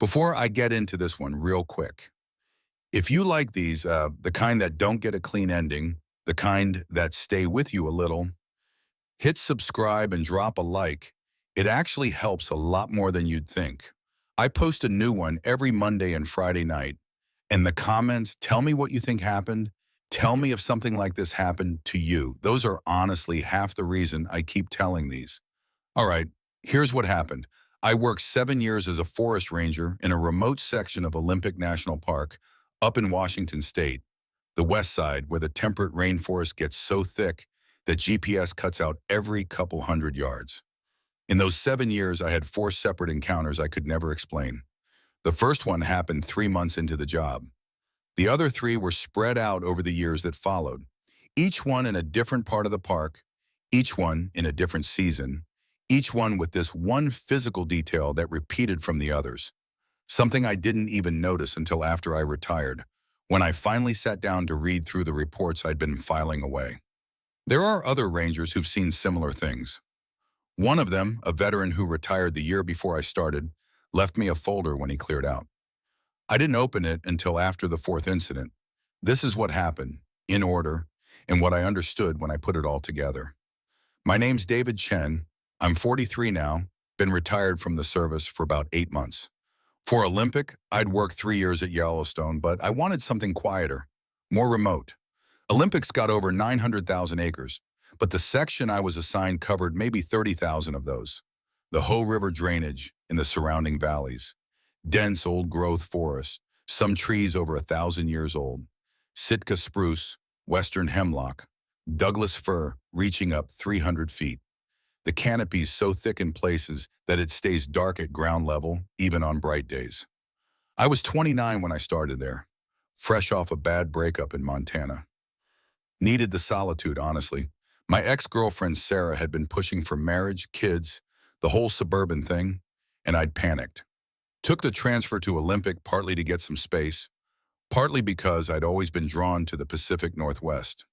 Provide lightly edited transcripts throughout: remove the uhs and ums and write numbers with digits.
Before I get into this one real quick, if you like these, the kind that don't get a clean ending, the kind that stay with you a little, hit subscribe and drop a like. It actually helps a lot more than you'd think. I post a new one every Monday and Friday night, and the comments tell me what you think happened. Tell me if something like this happened to you. Those are honestly half the reason I keep telling these. All right, here's what happened. I worked 7 years as a forest ranger in a remote section of Olympic National Park up in Washington State, the west side, where the temperate rainforest gets so thick that GPS cuts out every couple hundred yards. In those 7 years, I had four separate encounters I could never explain. The first one happened 3 months into the job. The other three were spread out over the years that followed, each one in a different part of the park, each one in a different season, each one with this one physical detail that repeated from the others. Something I didn't even notice until after I retired, when I finally sat down to read through the reports I'd been filing away. There are other rangers who've seen similar things. One of them, a veteran who retired the year before I started, left me a folder when he cleared out. I didn't open it until after the fourth incident. This is what happened, in order, and what I understood when I put it all together. My name's David Chen. I'm 43 now, been retired from the service for about 8 months. For Olympic, I'd worked 3 years at Yellowstone, but I wanted something quieter, more remote. Olympic's got over 900,000 acres, but the section I was assigned covered maybe 30,000 of those. The Hoh River drainage in the surrounding valleys, dense old-growth forests, some trees over 1,000 years old, Sitka spruce, western hemlock, Douglas fir reaching up 300 feet. The canopy's so thick in places that it stays dark at ground level, even on bright days. I was 29 when I started there, fresh off a bad breakup in Montana. Needed the solitude, honestly. My ex-girlfriend Sarah had been pushing for marriage, kids, the whole suburban thing, and I'd panicked. Took the transfer to Olympic partly to get some space, partly because I'd always been drawn to the Pacific Northwest.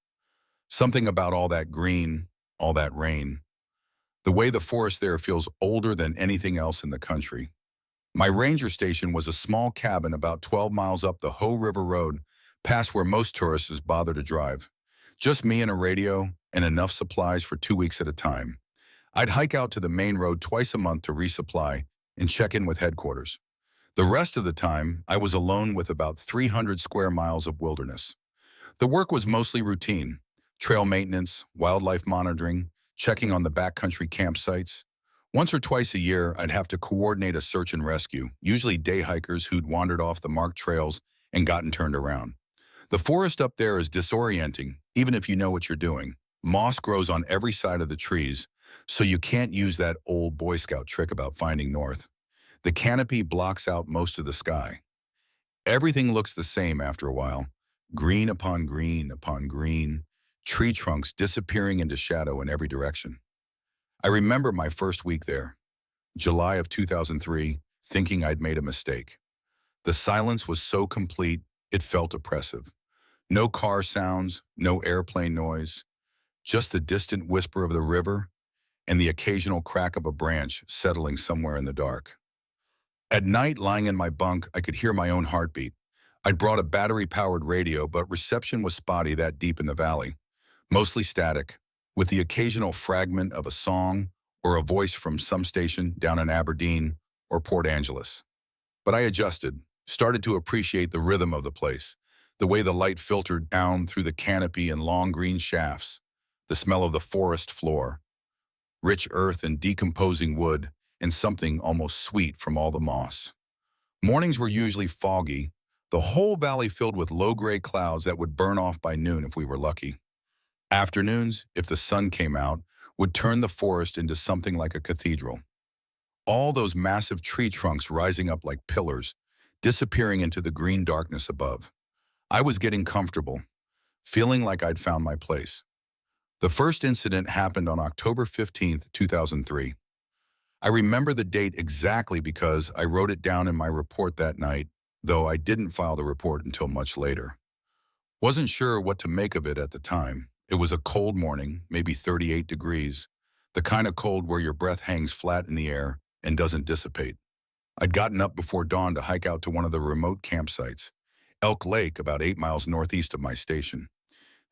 Something about all that green, all that rain. The way the forest there feels older than anything else in the country. My ranger station was a small cabin about 12 miles up the Hoh River Road, past where most tourists bother to drive. Just me and a radio and enough supplies for 2 weeks at a time. I'd hike out to the main road twice a month to resupply and check in with headquarters. The rest of the time, I was alone with about 300 square miles of wilderness. The work was mostly routine: trail maintenance, wildlife monitoring, checking on the backcountry campsites. Once or twice a year, I'd have to coordinate a search and rescue, usually day hikers who'd wandered off the marked trails and gotten turned around. The forest up there is disorienting, even if you know what you're doing. Moss grows on every side of the trees, so you can't use that old Boy Scout trick about finding north. The canopy blocks out most of the sky. Everything looks the same after a while, green upon green upon green, tree trunks disappearing into shadow in every direction. I remember my first week there, July of 2003, thinking I'd made a mistake. The silence was so complete, it felt oppressive. No car sounds, no airplane noise, just the distant whisper of the river and the occasional crack of a branch settling somewhere in the dark. At night, lying in my bunk, I could hear my own heartbeat. I'd brought a battery-powered radio, but reception was spotty that deep in the valley. Mostly static, with the occasional fragment of a song or a voice from some station down in Aberdeen or Port Angeles. But I adjusted, started to appreciate the rhythm of the place, the way the light filtered down through the canopy in long green shafts, the smell of the forest floor, rich earth and decomposing wood, and something almost sweet from all the moss. Mornings were usually foggy, the whole valley filled with low-gray clouds that would burn off by noon if we were lucky. Afternoons, if the sun came out, would turn the forest into something like a cathedral. All those massive tree trunks rising up like pillars, disappearing into the green darkness above. I was getting comfortable, feeling like I'd found my place. The first incident happened on October 15th, 2003. I remember the date exactly because I wrote it down in my report that night, though I didn't file the report until much later. Wasn't sure what to make of it at the time. It was a cold morning, maybe 38 degrees, the kind of cold where your breath hangs flat in the air and doesn't dissipate. I'd gotten up before dawn to hike out to one of the remote campsites, Elk Lake, about 8 miles northeast of my station.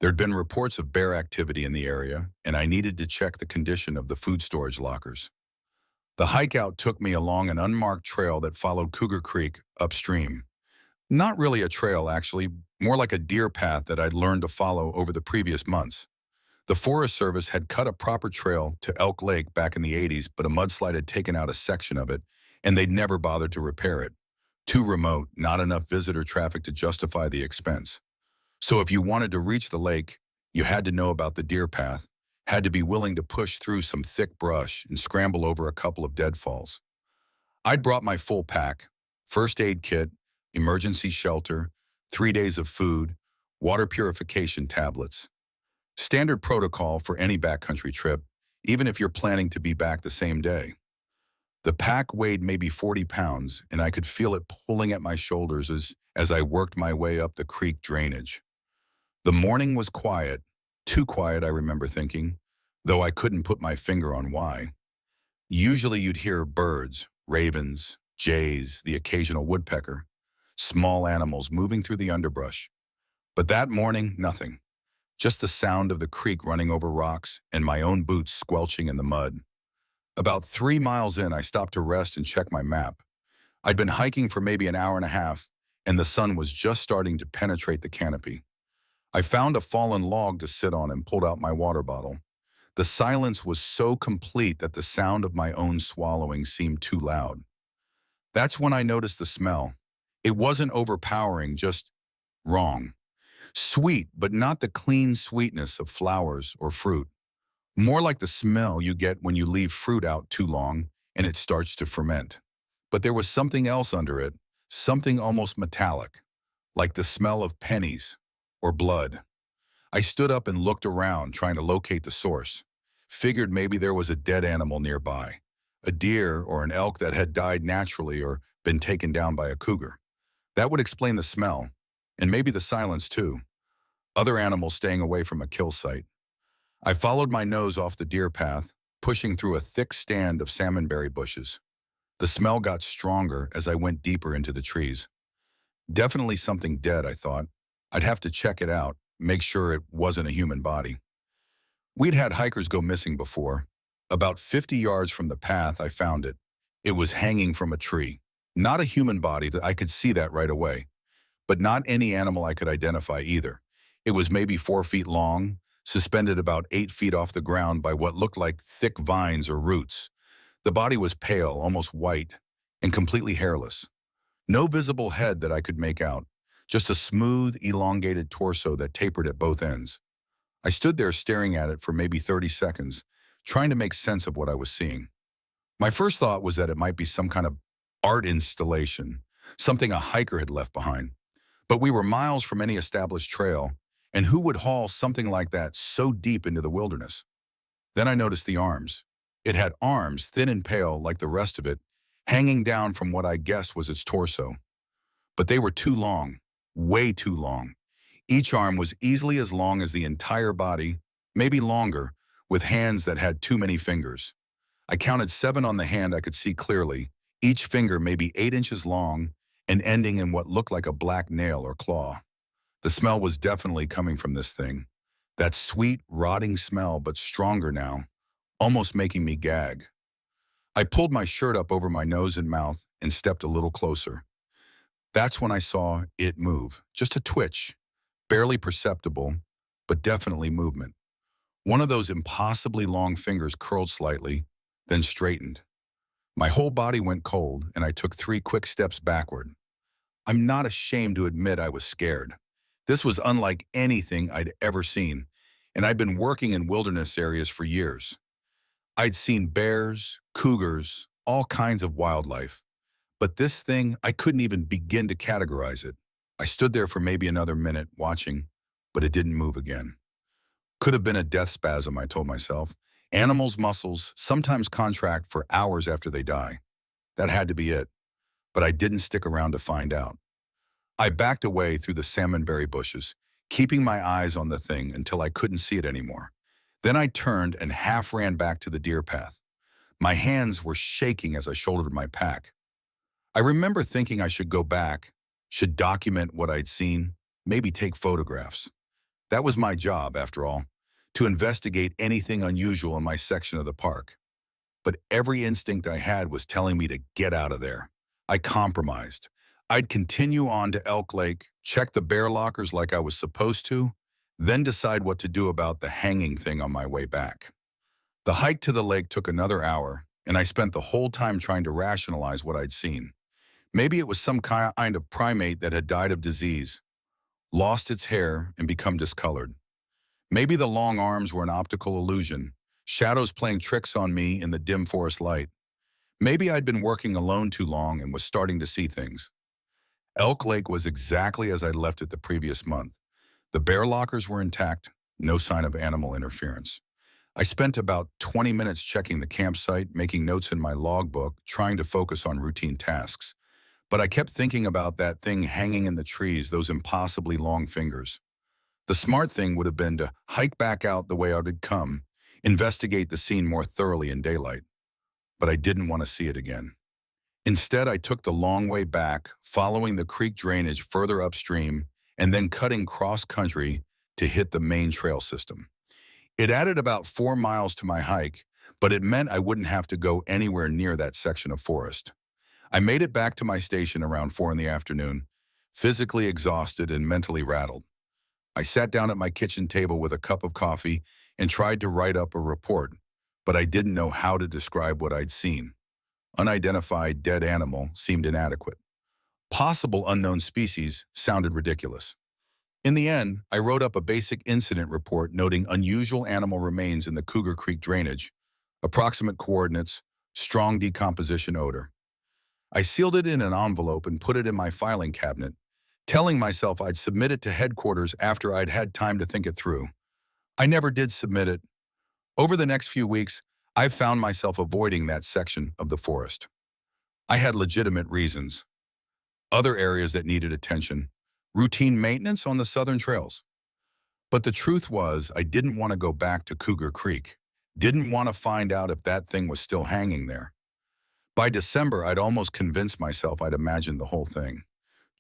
There'd been reports of bear activity in the area, and I needed to check the condition of the food storage lockers. The hike out took me along an unmarked trail that followed Cougar Creek upstream. Not really a trail, actually, more like a deer path that I'd learned to follow over the previous months. The Forest Service had cut a proper trail to Elk Lake back in the 80s, but a mudslide had taken out a section of it, and they'd never bothered to repair it. Too remote, not enough visitor traffic to justify the expense. So if you wanted to reach the lake, you had to know about the deer path, had to be willing to push through some thick brush and scramble over a couple of deadfalls. I'd brought my full pack: first aid kit, emergency shelter, 3 days of food, water purification tablets. Standard protocol for any backcountry trip, even if you're planning to be back the same day. The pack weighed maybe 40 pounds, and I could feel it pulling at my shoulders as I worked my way up the creek drainage. The morning was quiet, too quiet, I remember thinking, though I couldn't put my finger on why. Usually you'd hear birds, ravens, jays, the occasional woodpecker, small animals moving through the underbrush. But that morning, nothing. Just the sound of the creek running over rocks and my own boots squelching in the mud. About 3 miles in, I stopped to rest and check my map. I'd been hiking for maybe an hour and a half, and the sun was just starting to penetrate the canopy. I found a fallen log to sit on and pulled out my water bottle. The silence was so complete that the sound of my own swallowing seemed too loud. That's when I noticed the smell. It wasn't overpowering, just wrong. Sweet, but not the clean sweetness of flowers or fruit. More like the smell you get when you leave fruit out too long and it starts to ferment. But there was something else under it, something almost metallic, like the smell of pennies or blood. I stood up and looked around, trying to locate the source. Figured maybe there was a dead animal nearby, a deer or an elk that had died naturally or been taken down by a cougar. That would explain the smell, and maybe the silence too. Other animals staying away from a kill site. I followed my nose off the deer path, pushing through a thick stand of salmonberry bushes. The smell got stronger as I went deeper into the trees. Definitely something dead, I thought. I'd have to check it out, make sure it wasn't a human body. We'd had hikers go missing before. About 50 yards from the path, I found it. It was hanging from a tree. Not a human body, I could see that right away. But not any animal I could identify either. It was maybe 4 feet long, suspended about 8 feet off the ground by what looked like thick vines or roots. The body was pale, almost white, and completely hairless. No visible head that I could make out, just a smooth, elongated torso that tapered at both ends. I stood there staring at it for maybe 30 seconds, trying to make sense of what I was seeing. My first thought was that it might be some kind of art installation, something a hiker had left behind. But we were miles from any established trail, and who would haul something like that so deep into the wilderness? Then I noticed the arms. It had arms, thin and pale like the rest of it, hanging down from what I guessed was its torso. But they were too long, way too long. Each arm was easily as long as the entire body, maybe longer, with hands that had too many fingers. I counted 7 on the hand I could see clearly, each finger maybe 8 inches long and ending in what looked like a black nail or claw. The smell was definitely coming from this thing. That sweet, rotting smell, but stronger now, almost making me gag. I pulled my shirt up over my nose and mouth and stepped a little closer. That's when I saw it move, just a twitch. Barely perceptible, but definitely movement. One of those impossibly long fingers curled slightly, then straightened. My whole body went cold, and I took 3 quick steps backward. I'm not ashamed to admit I was scared. This was unlike anything I'd ever seen, and I'd been working in wilderness areas for years. I'd seen bears, cougars, all kinds of wildlife. But this thing, I couldn't even begin to categorize it. I stood there for maybe another minute, watching, but it didn't move again. Could have been a death spasm, I told myself. Animals' muscles sometimes contract for hours after they die. That had to be it, but I didn't stick around to find out. I backed away through the salmonberry bushes, keeping my eyes on the thing until I couldn't see it anymore. Then I turned and half ran back to the deer path. My hands were shaking as I shouldered my pack. I remember thinking I should go back, should document what I'd seen, maybe take photographs. That was my job, after all, to investigate anything unusual in my section of the park. But every instinct I had was telling me to get out of there. I compromised. I'd continue on to Elk Lake, check the bear lockers like I was supposed to, then decide what to do about the hanging thing on my way back. The hike to the lake took another hour, and I spent the whole time trying to rationalize what I'd seen. Maybe it was some kind of primate that had died of disease, lost its hair, and become discolored. Maybe the long arms were an optical illusion, shadows playing tricks on me in the dim forest light. Maybe I'd been working alone too long and was starting to see things. Elk Lake was exactly as I'd left it the previous month. The bear lockers were intact, no sign of animal interference. I spent about 20 minutes checking the campsite, making notes in my logbook, trying to focus on routine tasks. But I kept thinking about that thing hanging in the trees, those impossibly long fingers. The smart thing would have been to hike back out the way I had come, investigate the scene more thoroughly in daylight. But I didn't want to see it again. Instead, I took the long way back, following the creek drainage further upstream, and then cutting cross-country to hit the main trail system. It added about 4 miles to my hike, but it meant I wouldn't have to go anywhere near that section of forest. I made it back to my station around 4 in the afternoon, physically exhausted and mentally rattled. I sat down at my kitchen table with a cup of coffee and tried to write up a report, but I didn't know how to describe what I'd seen. Unidentified dead animal seemed inadequate. Possible unknown species sounded ridiculous. In the end, I wrote up a basic incident report noting unusual animal remains in the Cougar Creek drainage, approximate coordinates, strong decomposition odor. I sealed it in an envelope and put it in my filing cabinet, telling myself I'd submit it to headquarters after I'd had time to think it through. I never did submit it. Over the next few weeks, I found myself avoiding that section of the forest. I had legitimate reasons. Other areas that needed attention, routine maintenance on the southern trails. But the truth was, I didn't want to go back to Cougar Creek. Didn't want to find out if that thing was still hanging there. By December, I'd almost convinced myself I'd imagined the whole thing.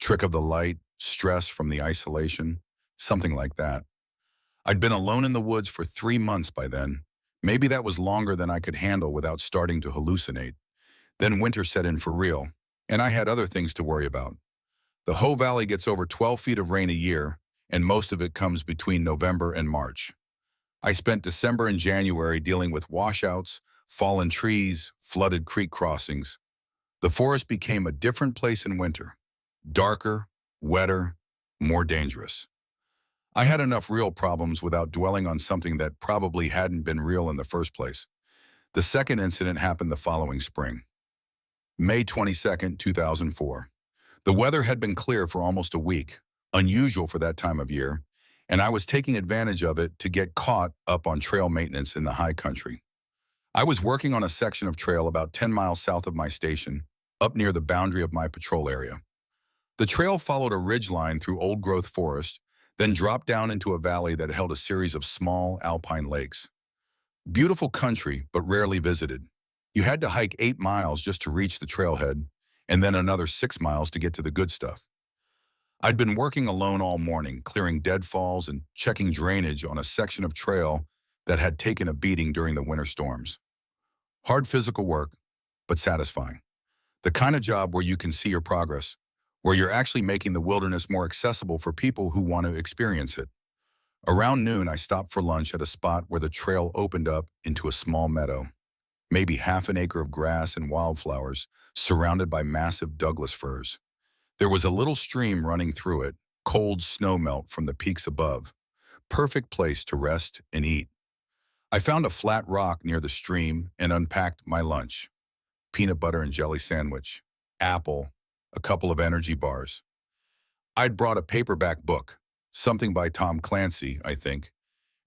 Trick of the light, stress from the isolation, something like that. I'd been alone in the woods for 3 months by then. Maybe that was longer than I could handle without starting to hallucinate. Then winter set in for real, and I had other things to worry about. The Hoh Valley gets over 12 feet of rain a year, and most of it comes between November and March. I spent December and January dealing with washouts, fallen trees, flooded creek crossings. The forest became a different place in winter. Darker, wetter, more dangerous. I had enough real problems without dwelling on something that probably hadn't been real in the first place. The second incident happened the following spring. May 22nd, 2004. The weather had been clear for almost a week, unusual for that time of year, and I was taking advantage of it to get caught up on trail maintenance in the high country. I was working on a section of trail about 10 miles south of my station, up near the boundary of my patrol area. The trail followed a ridgeline through old-growth forest, then dropped down into a valley that held a series of small alpine lakes. Beautiful country, but rarely visited. You had to hike 8 miles just to reach the trailhead, and then another 6 miles to get to the good stuff. I'd been working alone all morning, clearing deadfalls and checking drainage on a section of trail that had taken a beating during the winter storms. Hard physical work, but satisfying. The kind of job where you can see your progress, where you're actually making the wilderness more accessible for people who want to experience it. Around noon, I stopped for lunch at a spot where the trail opened up into a small meadow, maybe half an acre of grass and wildflowers, surrounded by massive Douglas firs. There was a little stream running through it, cold snowmelt from the peaks above. Perfect place to rest and eat. I found a flat rock near the stream and unpacked my lunch. Peanut butter and jelly sandwich, apple, a couple of energy bars. I'd brought a paperback book, something by Tom Clancy, I think,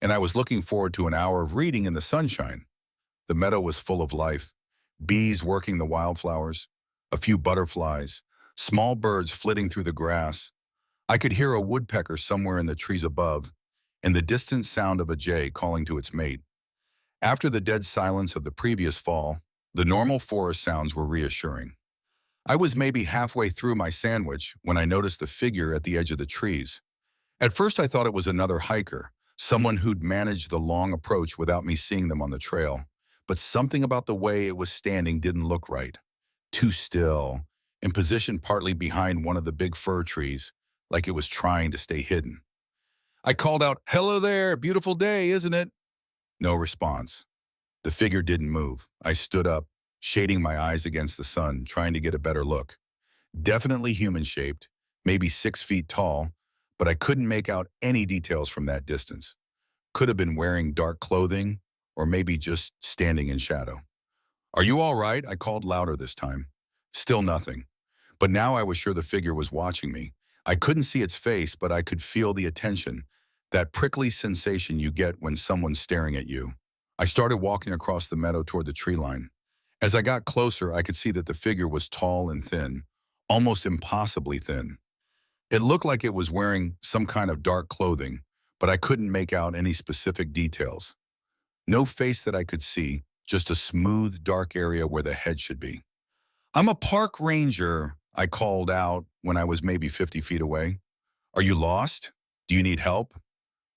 and I was looking forward to an hour of reading in the sunshine. The meadow was full of life, bees working the wildflowers, a few butterflies, small birds flitting through the grass. I could hear a woodpecker somewhere in the trees above, and the distant sound of a jay calling to its mate. After the dead silence of the previous fall, the normal forest sounds were reassuring. I was maybe halfway through my sandwich when I noticed the figure at the edge of the trees. At first I thought it was another hiker, someone who'd managed the long approach without me seeing them on the trail. But something about the way it was standing didn't look right. Too still, and positioned partly behind one of the big fir trees, like it was trying to stay hidden. I called out, "Hello there, beautiful day, isn't it?" No response. The figure didn't move. I stood up, shading my eyes against the sun, trying to get a better look. Definitely human-shaped, maybe 6 feet tall, but I couldn't make out any details from that distance. Could have been wearing dark clothing, or maybe just standing in shadow. "Are you all right?" I called louder this time. Still nothing. But now I was sure the figure was watching me. I couldn't see its face, but I could feel the attention, that prickly sensation you get when someone's staring at you. I started walking across the meadow toward the tree line. As I got closer, I could see that the figure was tall and thin, almost impossibly thin. It looked like it was wearing some kind of dark clothing, but I couldn't make out any specific details. No face that I could see, just a smooth, dark area where the head should be. "I'm a park ranger," I called out when I was maybe 50 feet away. "Are you lost? Do you need help?"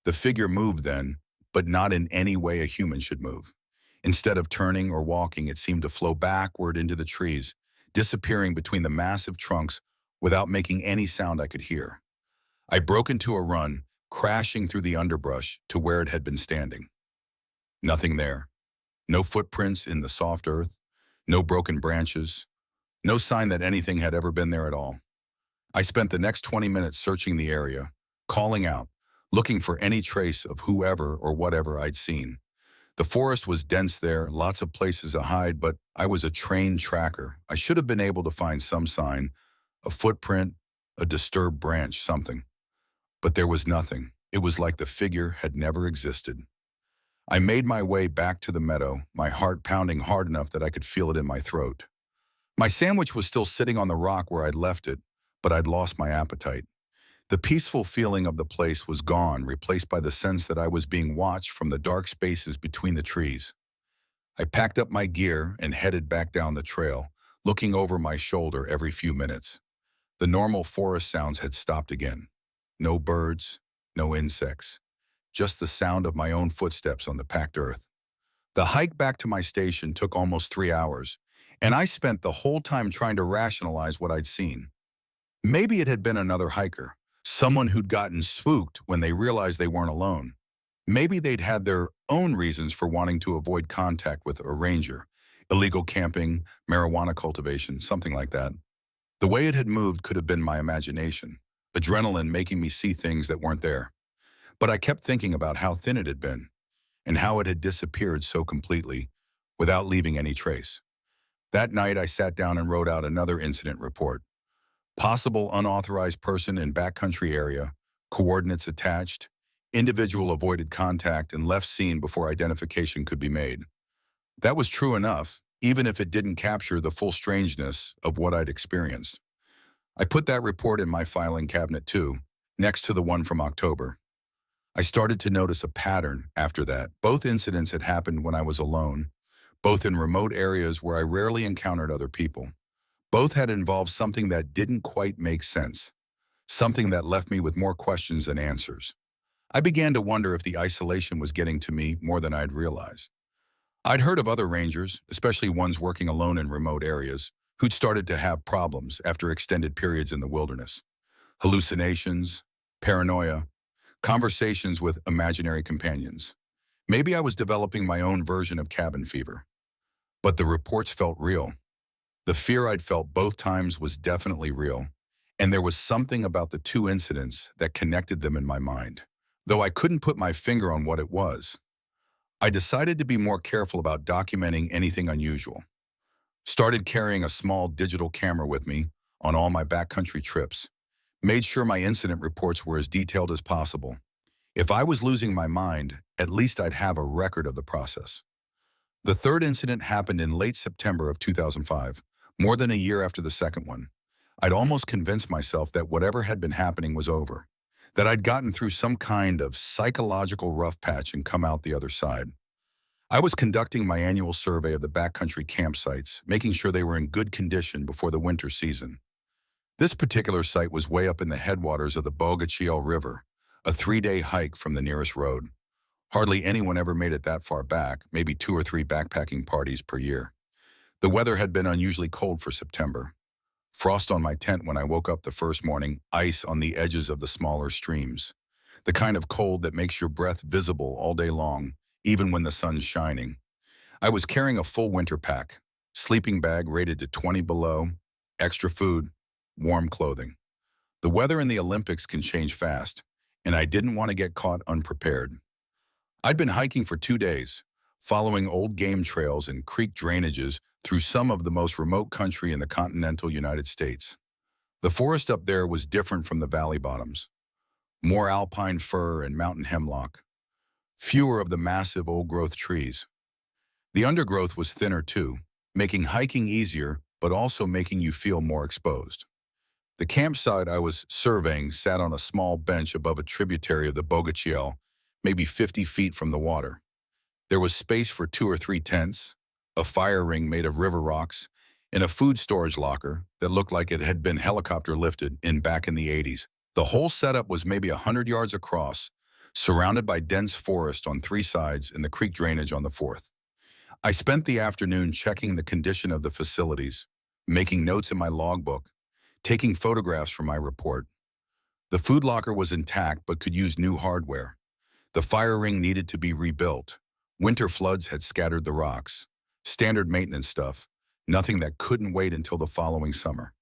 The figure moved then, but not in any way a human should move. Instead of turning or walking, it seemed to flow backward into the trees, disappearing between the massive trunks without making any sound I could hear. I broke into a run, crashing through the underbrush to where it had been standing. Nothing there. No footprints in the soft earth, no broken branches, no sign that anything had ever been there at all. I spent the next 20 minutes searching the area, calling out, looking for any trace of whoever or whatever I'd seen. The forest was dense there, lots of places to hide, but I was a trained tracker. I should have been able to find some sign, a footprint, a disturbed branch, something. But there was nothing. It was like the figure had never existed. I made my way back to the meadow, my heart pounding hard enough that I could feel it in my throat. My sandwich was still sitting on the rock where I'd left it, but I'd lost my appetite. The peaceful feeling of the place was gone, replaced by the sense that I was being watched from the dark spaces between the trees. I packed up my gear and headed back down the trail, looking over my shoulder every few minutes. The normal forest sounds had stopped again. No birds, no insects, just the sound of my own footsteps on the packed earth. The hike back to my station took almost 3 hours, and I spent the whole time trying to rationalize what I'd seen. Maybe it had been another hiker, someone who'd gotten spooked when they realized they weren't alone. Maybe they'd had their own reasons for wanting to avoid contact with a ranger, illegal camping, marijuana cultivation, something like that. The way it had moved could have been my imagination, adrenaline making me see things that weren't there. But I kept thinking about how thin it had been, and how it had disappeared so completely, without leaving any trace. That night I sat down and wrote out another incident report. Possible unauthorized person in backcountry area, coordinates attached, individual avoided contact and left scene before identification could be made. That was true enough, even if it didn't capture the full strangeness of what I'd experienced. I put that report in my filing cabinet too, next to the one from October. I started to notice a pattern after that. Both incidents had happened when I was alone, both in remote areas where I rarely encountered other people. Both had involved something that didn't quite make sense, something that left me with more questions than answers. I began to wonder if the isolation was getting to me more than I'd realized. I'd heard of other rangers, especially ones working alone in remote areas, who'd started to have problems after extended periods in the wilderness. Hallucinations, paranoia, conversations with imaginary companions. Maybe I was developing my own version of cabin fever. But the reports felt real. The fear I'd felt both times was definitely real, and there was something about the two incidents that connected them in my mind, though I couldn't put my finger on what it was. I decided to be more careful about documenting anything unusual. Started carrying a small digital camera with me on all my backcountry trips. Made sure my incident reports were as detailed as possible. If I was losing my mind, at least I'd have a record of the process. The third incident happened in late September of 2005, more than a year after the second one. I'd almost convinced myself that whatever had been happening was over, that I'd gotten through some kind of psychological rough patch and come out the other side. I was conducting my annual survey of the backcountry campsites, making sure they were in good condition before the winter season. This particular site was way up in the headwaters of the Bogachiel River, a 3-day hike from the nearest road. Hardly anyone ever made it that far back, maybe 2 or 3 backpacking parties per year. The weather had been unusually cold for September. Frost on my tent when I woke up the first morning, ice on the edges of the smaller streams. The kind of cold that makes your breath visible all day long, even when the sun's shining. I was carrying a full winter pack, sleeping bag rated to 20 below, extra food, warm clothing. The weather in the Olympics can change fast, and I didn't want to get caught unprepared. I'd been hiking for 2 days, following old game trails and creek drainages through some of the most remote country in the continental United States. The forest up there was different from the valley bottoms. More alpine fir and mountain hemlock. Fewer of the massive old-growth trees. The undergrowth was thinner too, making hiking easier but also making you feel more exposed. The campsite I was surveying sat on a small bench above a tributary of the Bogachiel, maybe 50 feet from the water. There was space for 2 or 3 tents, a fire ring made of river rocks, and a food storage locker that looked like it had been helicopter lifted in back in the 80s. The whole setup was maybe 100 yards across, surrounded by dense forest on 3 sides and the creek drainage on the 4th. I spent the afternoon checking the condition of the facilities, making notes in my logbook, taking photographs for my report. The food locker was intact but could use new hardware. The fire ring needed to be rebuilt. Winter floods had scattered the rocks. Standard maintenance stuff, nothing that couldn't wait until the following summer.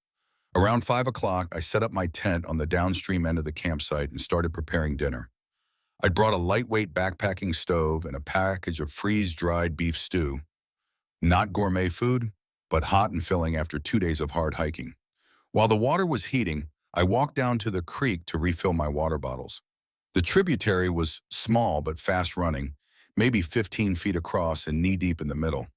Around 5 o'clock, I set up my tent on the downstream end of the campsite and started preparing dinner. I'd brought a lightweight backpacking stove and a package of freeze-dried beef stew. Not gourmet food, but hot and filling after 2 days of hard hiking. While the water was heating, I walked down to the creek to refill my water bottles. The tributary was small but fast-running, maybe 15 feet across and knee-deep in the middle.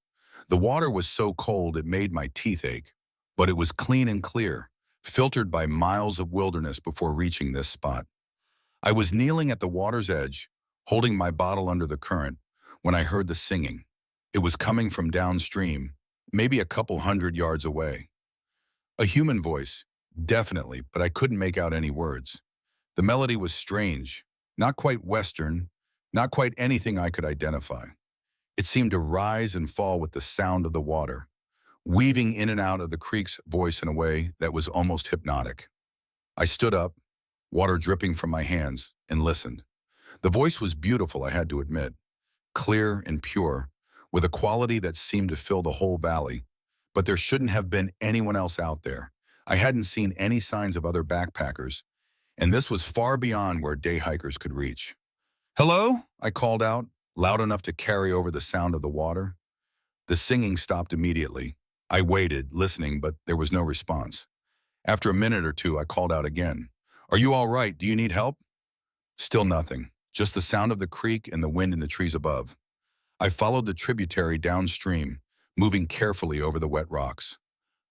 The water was so cold it made my teeth ache, but it was clean and clear, filtered by miles of wilderness before reaching this spot. I was kneeling at the water's edge, holding my bottle under the current, when I heard the singing. It was coming from downstream, maybe a couple 100 yards away. A human voice, definitely, but I couldn't make out any words. The melody was strange, not quite Western, not quite anything I could identify. It seemed to rise and fall with the sound of the water, weaving in and out of the creek's voice in a way that was almost hypnotic. I stood up, water dripping from my hands, and listened. The voice was beautiful, I had to admit, clear and pure, with a quality that seemed to fill the whole valley. But there shouldn't have been anyone else out there. I hadn't seen any signs of other backpackers, and this was far beyond where day hikers could reach. "Hello?" I called out, loud enough to carry over the sound of the water. The singing stopped immediately. I waited, listening, but there was no response. After a minute or two, I called out again. "Are you all right? Do you need help?" Still nothing, just the sound of the creek and the wind in the trees above. I followed the tributary downstream, moving carefully over the wet rocks.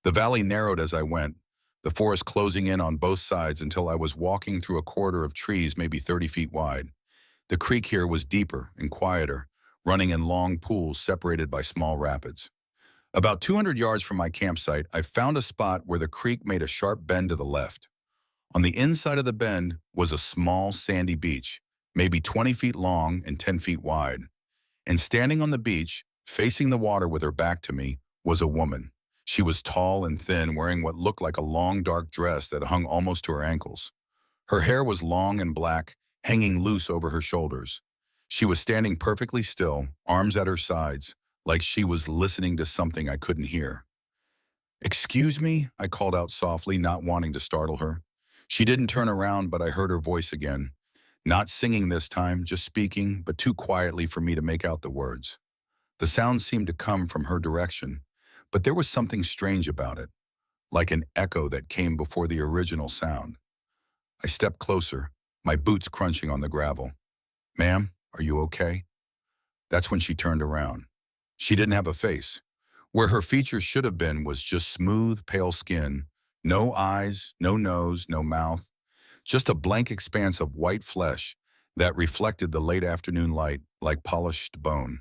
The valley narrowed as I went, the forest closing in on both sides until I was walking through a corridor of trees maybe 30 feet wide. The creek here was deeper and quieter, running in long pools separated by small rapids. About 200 yards from my campsite, I found a spot where the creek made a sharp bend to the left. On the inside of the bend was a small sandy beach, maybe 20 feet long and 10 feet wide. And standing on the beach, facing the water with her back to me, was a woman. She was tall and thin, wearing what looked like a long dark dress that hung almost to her ankles. Her hair was long and black, hanging loose over her shoulders. She was standing perfectly still, arms at her sides, like she was listening to something I couldn't hear. "Excuse me?" I called out softly, not wanting to startle her. She didn't turn around, but I heard her voice again. Not singing this time, just speaking, but too quietly for me to make out the words. The sound seemed to come from her direction, but there was something strange about it, like an echo that came before the original sound. I stepped closer, my boots crunching on the gravel. "Ma'am, are you okay?" That's when she turned around. She didn't have a face. Where her features should have been was just smooth, pale skin, no eyes, no nose, no mouth, just a blank expanse of white flesh that reflected the late afternoon light like polished bone.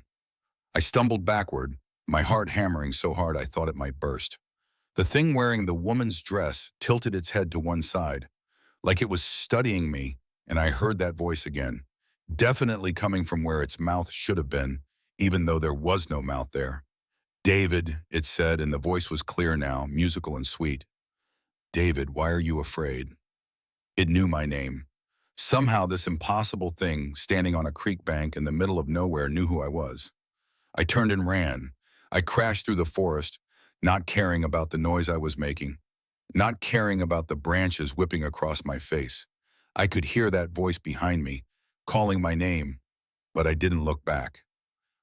I stumbled backward, my heart hammering so hard I thought it might burst. The thing wearing the woman's dress tilted its head to one side, like it was studying me, and I heard that voice again, definitely coming from where its mouth should have been, even though there was no mouth there. "David," it said, and the voice was clear now, musical and sweet. "David, why are you afraid?" It knew my name. Somehow this impossible thing, standing on a creek bank in the middle of nowhere, knew who I was. I turned and ran. I crashed through the forest, not caring about the noise I was making, not caring about the branches whipping across my face. I could hear that voice behind me, calling my name, but I didn't look back.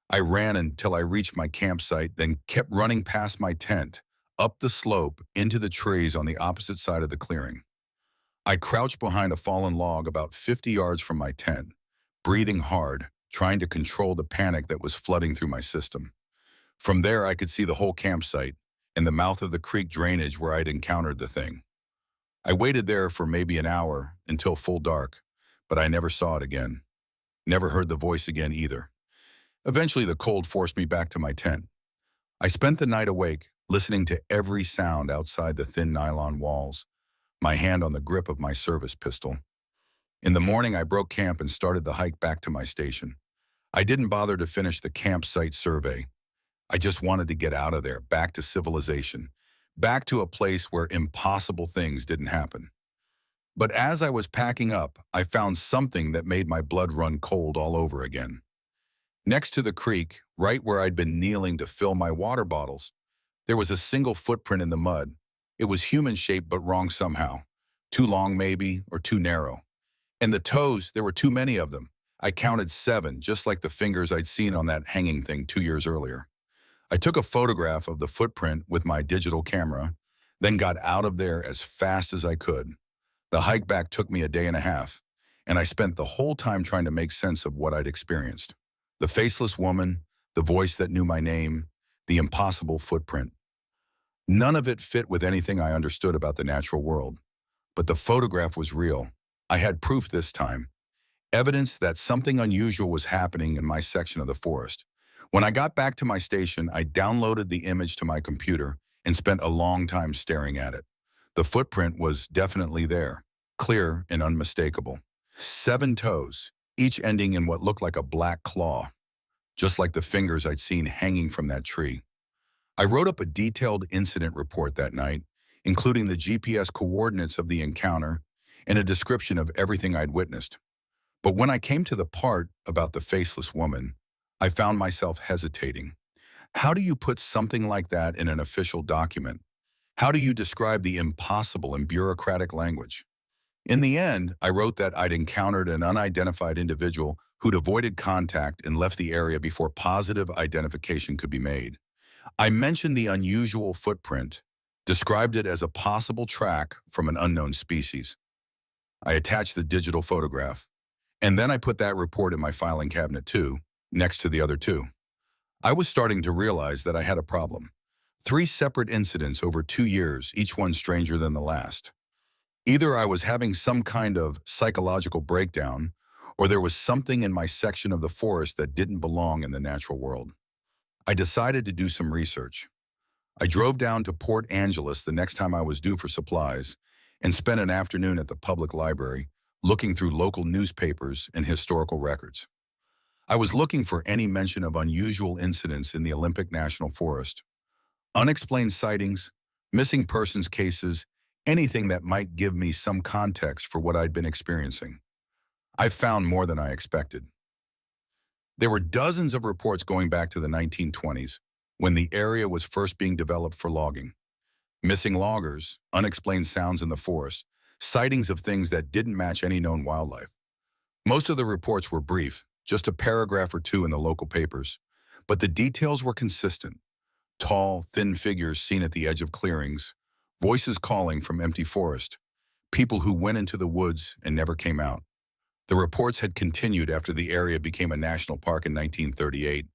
I ran until I reached my campsite, then kept running past my tent, up the slope, into the trees on the opposite side of the clearing. I crouched behind a fallen log about 50 yards from my tent, breathing hard, trying to control the panic that was flooding through my system. From there, I could see the whole campsite and the mouth of the creek drainage where I'd encountered the thing. I waited there for maybe an hour until full dark, but I never saw it again. Never heard the voice again either. Eventually, the cold forced me back to my tent. I spent the night awake, listening to every sound outside the thin nylon walls, my hand on the grip of my service pistol. In the morning, I broke camp and started the hike back to my station. I didn't bother to finish the campsite survey. I just wanted to get out of there, back to civilization, back to a place where impossible things didn't happen. But as I was packing up, I found something that made my blood run cold all over again. Next to the creek, right where I'd been kneeling to fill my water bottles, there was a single footprint in the mud. It was human-shaped but wrong somehow. Too long maybe, or too narrow. And the toes, there were too many of them. I counted 7, just like the fingers I'd seen on that hanging thing 2 years earlier. I took a photograph of the footprint with my digital camera, then got out of there as fast as I could. The hike back took me a day and a half, and I spent the whole time trying to make sense of what I'd experienced. The faceless woman, the voice that knew my name, the impossible footprint. None of it fit with anything I understood about the natural world. But the photograph was real. I had proof this time. Evidence that something unusual was happening in my section of the forest. When I got back to my station, I downloaded the image to my computer and spent a long time staring at it. The footprint was definitely there, clear and unmistakable. 7 toes, each ending in what looked like a black claw, just like the fingers I'd seen hanging from that tree. I wrote up a detailed incident report that night, including the GPS coordinates of the encounter and a description of everything I'd witnessed. But when I came to the part about the faceless woman, I found myself hesitating. How do you put something like that in an official document? How do you describe the impossible in bureaucratic language? In the end, I wrote that I'd encountered an unidentified individual who'd avoided contact and left the area before positive identification could be made. I mentioned the unusual footprint, described it as a possible track from an unknown species. I attached the digital photograph, and then I put that report in my filing cabinet too, next to the other 2. I was starting to realize that I had a problem. 3 separate incidents over 2 years, each one stranger than the last. Either I was having some kind of psychological breakdown, or there was something in my section of the forest that didn't belong in the natural world. I decided to do some research. I drove down to Port Angeles the next time I was due for supplies and spent an afternoon at the public library looking through local newspapers and historical records. I was looking for any mention of unusual incidents in the Olympic National Forest. Unexplained sightings, missing persons cases, anything that might give me some context for what I'd been experiencing. I found more than I expected. There were dozens of reports going back to the 1920s, when the area was first being developed for logging. Missing loggers, unexplained sounds in the forest, sightings of things that didn't match any known wildlife. Most of the reports were brief, just a paragraph or 2 in the local papers, but the details were consistent. Tall, thin figures seen at the edge of clearings, voices calling from empty forest, people who went into the woods and never came out. The reports had continued after the area became a national park in 1938,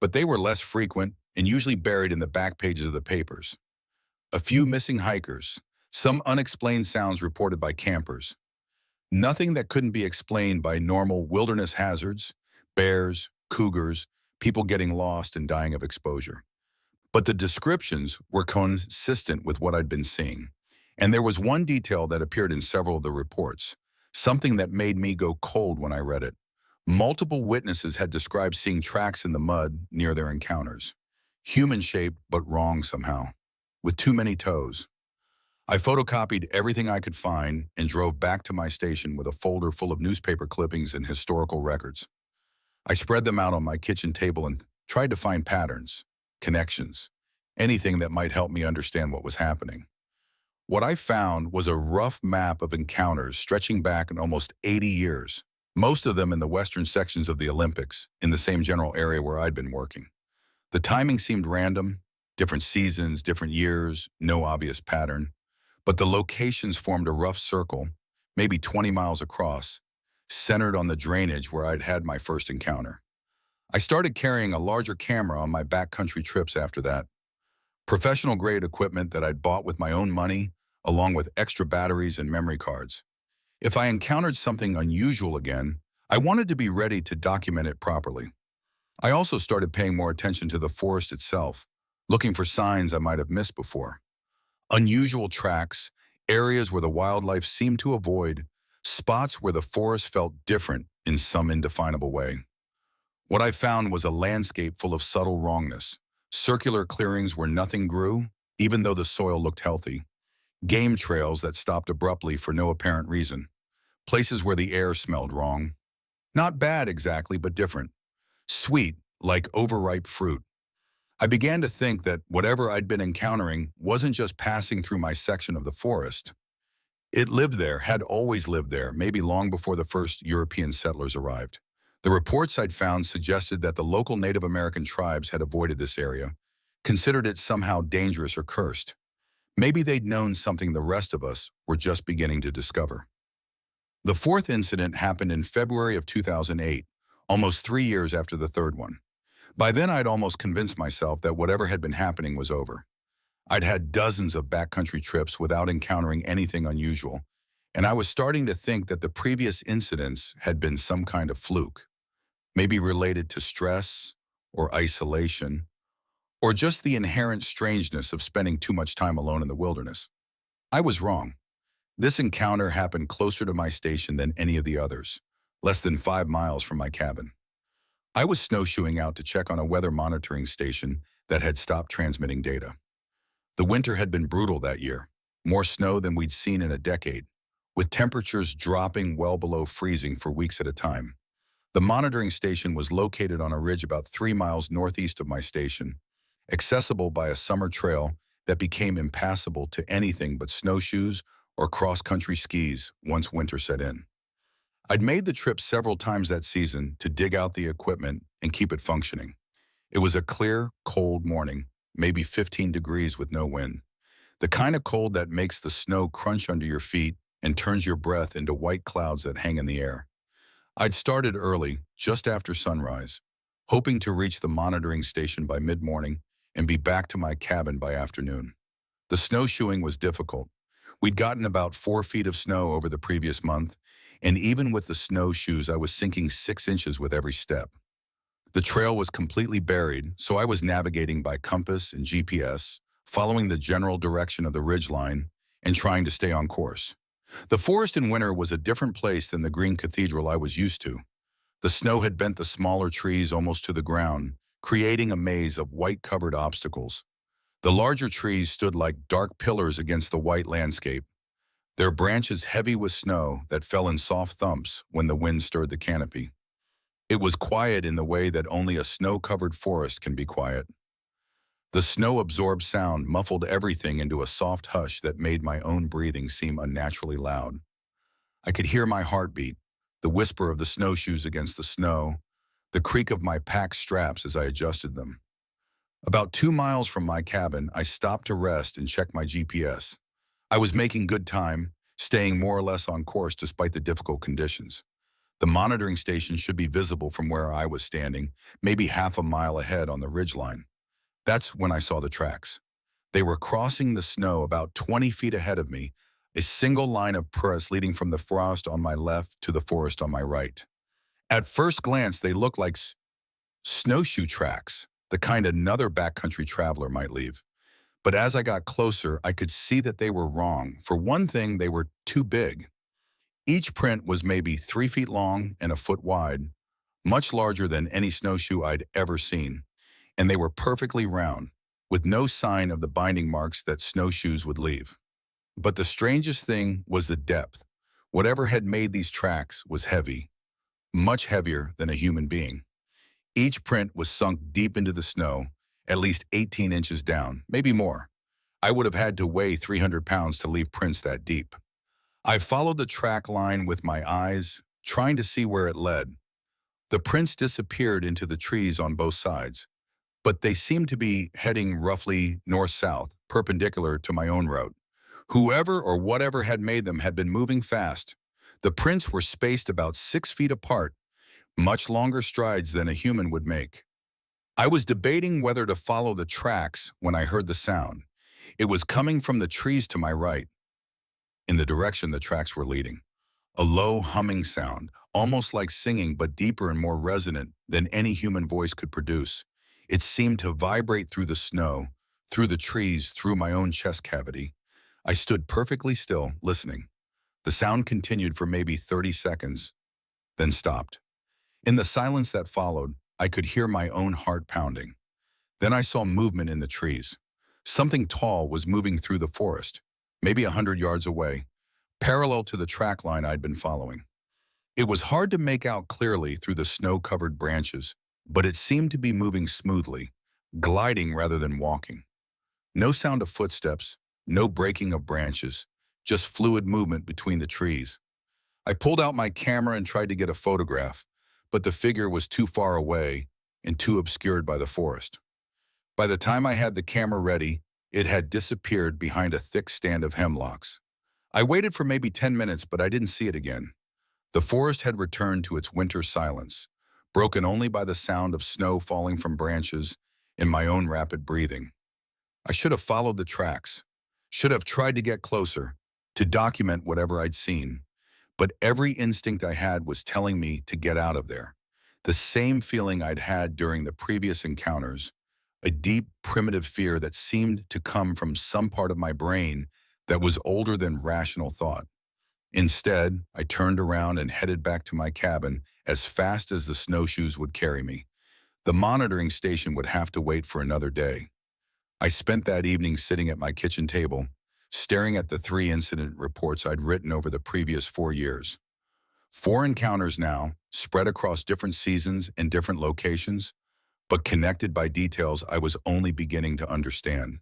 but they were less frequent and usually buried in the back pages of the papers. A few missing hikers, some unexplained sounds reported by campers. Nothing that couldn't be explained by normal wilderness hazards, bears, cougars, people getting lost and dying of exposure. But the descriptions were consistent with what I'd been seeing. And there was one detail that appeared in several of the reports, something that made me go cold when I read it. Multiple witnesses had described seeing tracks in the mud near their encounters. Human-shaped, but wrong somehow, with too many toes. I photocopied everything I could find and drove back to my station with a folder full of newspaper clippings and historical records. I spread them out on my kitchen table and tried to find patterns, connections, anything that might help me understand what was happening. What I found was a rough map of encounters stretching back in almost 80 years, most of them in the western sections of the Olympics, in the same general area where I'd been working. The timing seemed random, different seasons, different years, no obvious pattern, but the locations formed a rough circle, maybe 20 miles across, centered on the drainage where I'd had my first encounter. I started carrying a larger camera on my backcountry trips after that, professional-grade equipment that I'd bought with my own money, along with extra batteries and memory cards. If I encountered something unusual again, I wanted to be ready to document it properly. I also started paying more attention to the forest itself, looking for signs I might have missed before. Unusual tracks, areas where the wildlife seemed to avoid, spots where the forest felt different in some indefinable way. What I found was a landscape full of subtle wrongness, circular clearings where nothing grew, even though the soil looked healthy, game trails that stopped abruptly for no apparent reason, places where the air smelled wrong. Not bad exactly, but different. Sweet, like overripe fruit. I began to think that whatever I'd been encountering wasn't just passing through my section of the forest. It lived there, had always lived there, maybe long before the first European settlers arrived. The reports I'd found suggested that the local Native American tribes had avoided this area, considered it somehow dangerous or cursed. Maybe they'd known something the rest of us were just beginning to discover. The fourth incident happened in February of 2008, almost 3 years after the third one. By then, I'd almost convinced myself that whatever had been happening was over. I'd had dozens of backcountry trips without encountering anything unusual, and I was starting to think that the previous incidents had been some kind of fluke, maybe related to stress or isolation, or just the inherent strangeness of spending too much time alone in the wilderness. I was wrong. This encounter happened closer to my station than any of the others, less than 5 miles from my cabin. I was snowshoeing out to check on a weather monitoring station that had stopped transmitting data. The winter had been brutal that year, more snow than we'd seen in a decade, with temperatures dropping well below freezing for weeks at a time. The monitoring station was located on a ridge about 3 miles northeast of my station, accessible by a summer trail that became impassable to anything but snowshoes or cross-country skis once winter set in. I'd made the trip several times that season to dig out the equipment and keep it functioning. It was a clear, cold morning, maybe 15 degrees with no wind. The kind of cold that makes the snow crunch under your feet and turns your breath into white clouds that hang in the air. I'd started early, just after sunrise, hoping to reach the monitoring station by mid-morning and be back to my cabin by afternoon. The snowshoeing was difficult. We'd gotten about 4 feet of snow over the previous month, and even with the snowshoes, I was sinking 6 inches with every step. The trail was completely buried, so I was navigating by compass and GPS, following the general direction of the ridgeline and trying to stay on course. The forest in winter was a different place than the green cathedral I was used to. The snow had bent the smaller trees almost to the ground, creating a maze of white-covered obstacles. The larger trees stood like dark pillars against the white landscape, their branches heavy with snow that fell in soft thumps when the wind stirred the canopy. It was quiet in the way that only a snow-covered forest can be quiet. The snow-absorbed sound muffled everything into a soft hush that made my own breathing seem unnaturally loud. I could hear my heartbeat, the whisper of the snowshoes against the snow, the creak of my pack straps as I adjusted them. About 2 miles from my cabin, I stopped to rest and check my GPS. I was making good time, staying more or less on course despite the difficult conditions. The monitoring station should be visible from where I was standing, maybe half a mile ahead on the ridgeline. That's when I saw the tracks. They were crossing the snow about 20 feet ahead of me, a single line of press leading from the frost on my left to the forest on my right. At first glance, they looked like Snowshoe tracks, the kind another backcountry traveler might leave. But as I got closer, I could see that they were wrong. For one thing, they were too big. Each print was maybe 3 feet long and a foot wide, much larger than any snowshoe I'd ever seen. And they were perfectly round, with no sign of the binding marks that snowshoes would leave. But the strangest thing was the depth. Whatever had made these tracks was heavy, much heavier than a human being. Each print was sunk deep into the snow, at least 18 inches down, maybe more. I would have had to weigh 300 pounds to leave prints that deep. I followed the track line with my eyes, trying to see where it led. The prints disappeared into the trees on both sides, but they seemed to be heading roughly north-south, perpendicular to my own route. Whoever or whatever had made them had been moving fast. The prints were spaced about 6 feet apart, much longer strides than a human would make. I was debating whether to follow the tracks when I heard the sound. It was coming from the trees to my right, in the direction the tracks were leading. A low humming sound, almost like singing but deeper and more resonant than any human voice could produce. It seemed to vibrate through the snow, through the trees, through my own chest cavity. I stood perfectly still, listening. The sound continued for maybe 30 seconds, then stopped. In the silence that followed, I could hear my own heart pounding. Then I saw movement in the trees. Something tall was moving through the forest, maybe 100 yards away, parallel to the track line I'd been following. It was hard to make out clearly through the snow-covered branches, but it seemed to be moving smoothly, gliding rather than walking. No sound of footsteps, no breaking of branches, just fluid movement between the trees. I pulled out my camera and tried to get a photograph, but the figure was too far away and too obscured by the forest. By the time I had the camera ready, it had disappeared behind a thick stand of hemlocks. I waited for maybe 10 minutes, but I didn't see it again. The forest had returned to its winter silence, broken only by the sound of snow falling from branches and my own rapid breathing. I should have followed the tracks, should have tried to get closer, to document whatever I'd seen. But every instinct I had was telling me to get out of there. The same feeling I'd had during the previous encounters, a deep, primitive fear that seemed to come from some part of my brain that was older than rational thought. Instead, I turned around and headed back to my cabin as fast as the snowshoes would carry me. The monitoring station would have to wait for another day. I spent that evening sitting at my kitchen table, staring at the 3 incident reports I'd written over the previous 4 years. 4 encounters now, spread across different seasons and different locations, but connected by details I was only beginning to understand.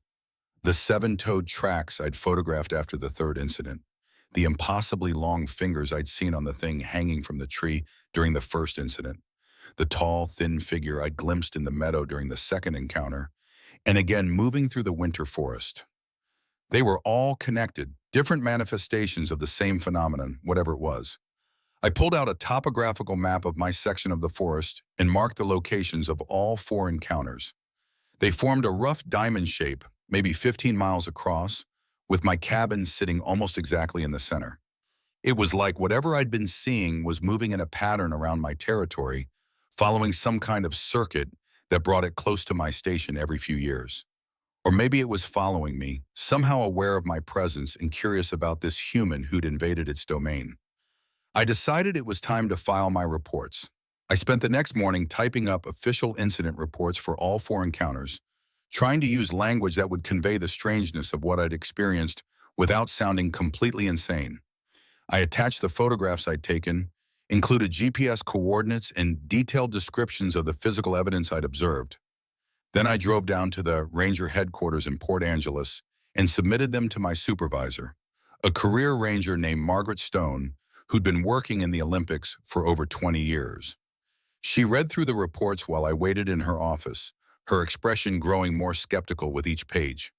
The 7-toed tracks I'd photographed after the 3rd incident, the impossibly long fingers I'd seen on the thing hanging from the tree during the 1st incident, the tall, thin figure I'd glimpsed in the meadow during the 2nd encounter, and again moving through the winter forest. They were all connected, different manifestations of the same phenomenon, whatever it was. I pulled out a topographical map of my section of the forest and marked the locations of all 4 encounters. They formed a rough diamond shape, maybe 15 miles across, with my cabin sitting almost exactly in the center. It was like whatever I'd been seeing was moving in a pattern around my territory, following some kind of circuit that brought it close to my station every few years. Or maybe it was following me, somehow aware of my presence and curious about this human who'd invaded its domain. I decided it was time to file my reports. I spent the next morning typing up official incident reports for all 4 encounters, trying to use language that would convey the strangeness of what I'd experienced without sounding completely insane. I attached the photographs I'd taken, included GPS coordinates and detailed descriptions of the physical evidence I'd observed. Then I drove down to the ranger headquarters in Port Angeles and submitted them to my supervisor, a career ranger named Margaret Stone, who'd been working in the Olympics for over 20 years. She read through the reports while I waited in her office, her expression growing more skeptical with each page.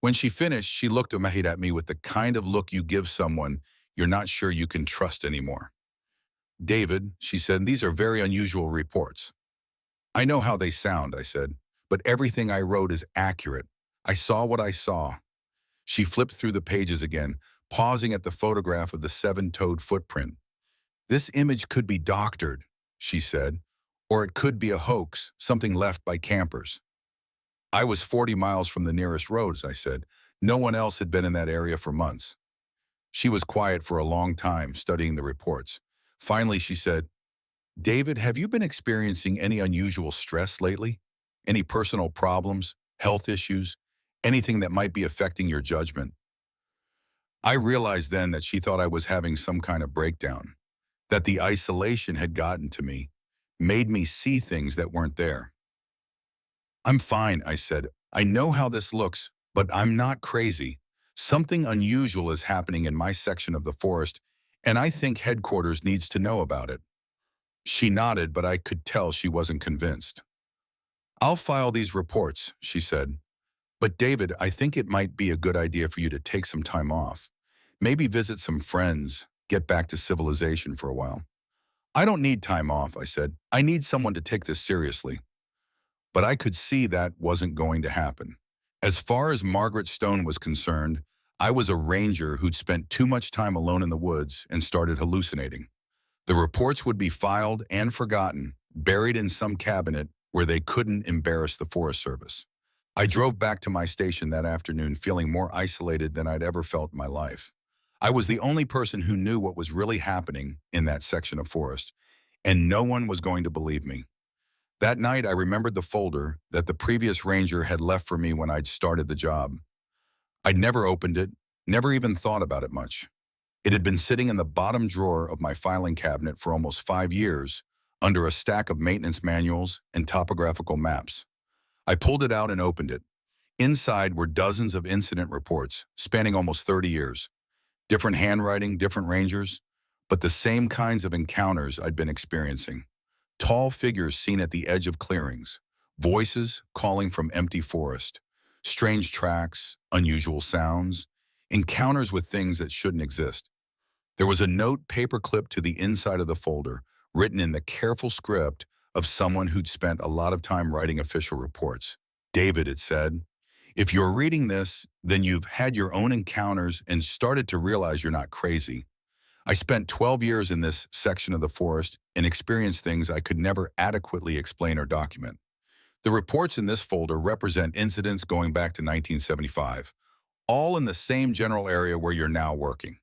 When she finished, she looked at me with the kind of look you give someone you're not sure you can trust anymore. "David," she said, "these are very unusual reports." "I know how they sound," I said, "but everything I wrote is accurate. I saw what I saw." She flipped through the pages again, pausing at the photograph of the 7-toed footprint. "This image could be doctored," she said, Or it could be a hoax, something left by campers. I was 40 miles from the nearest roads, I said. No one else had been in that area for months. She was quiet for a long time, studying the reports. Finally, she said, David, have you been experiencing any unusual stress lately? Any personal problems, health issues, anything that might be affecting your judgment? I realized then that she thought I was having some kind of breakdown, that the isolation had gotten to me, made me see things that weren't there. I'm fine, I said. I know how this looks, but I'm not crazy. Something unusual is happening in my section of the forest, and I think headquarters needs to know about it. She nodded, but I could tell she wasn't convinced. I'll file these reports, she said. But David, I think it might be a good idea for you to take some time off. Maybe visit some friends, get back to civilization for a while. I don't need time off, I said. I need someone to take this seriously. But I could see that wasn't going to happen. As far as Margaret Stone was concerned, I was a ranger who'd spent too much time alone in the woods and started hallucinating. The reports would be filed and forgotten, buried in some cabinet where they couldn't embarrass the Forest Service. I drove back to my station that afternoon feeling more isolated than I'd ever felt in my life. I was the only person who knew what was really happening in that section of forest, and no one was going to believe me. That night, I remembered the folder that the previous ranger had left for me when I'd started the job. I'd never opened it, never even thought about it much. It had been sitting in the bottom drawer of my filing cabinet for almost 5 years, under a stack of maintenance manuals and topographical maps. I pulled it out and opened it. Inside were dozens of incident reports, spanning almost 30 years. Different handwriting, different rangers, but the same kinds of encounters I'd been experiencing. Tall figures seen at the edge of clearings, voices calling from empty forest, strange tracks, unusual sounds, encounters with things that shouldn't exist. There was a note paperclipped to the inside of the folder, written in the careful script of someone who'd spent a lot of time writing official reports. David, it said, if you're reading this, then you've had your own encounters and started to realize you're not crazy. I spent 12 years in this section of the forest and experienced things I could never adequately explain or document. The reports in this folder represent incidents going back to 1975, all in the same general area where you're now working.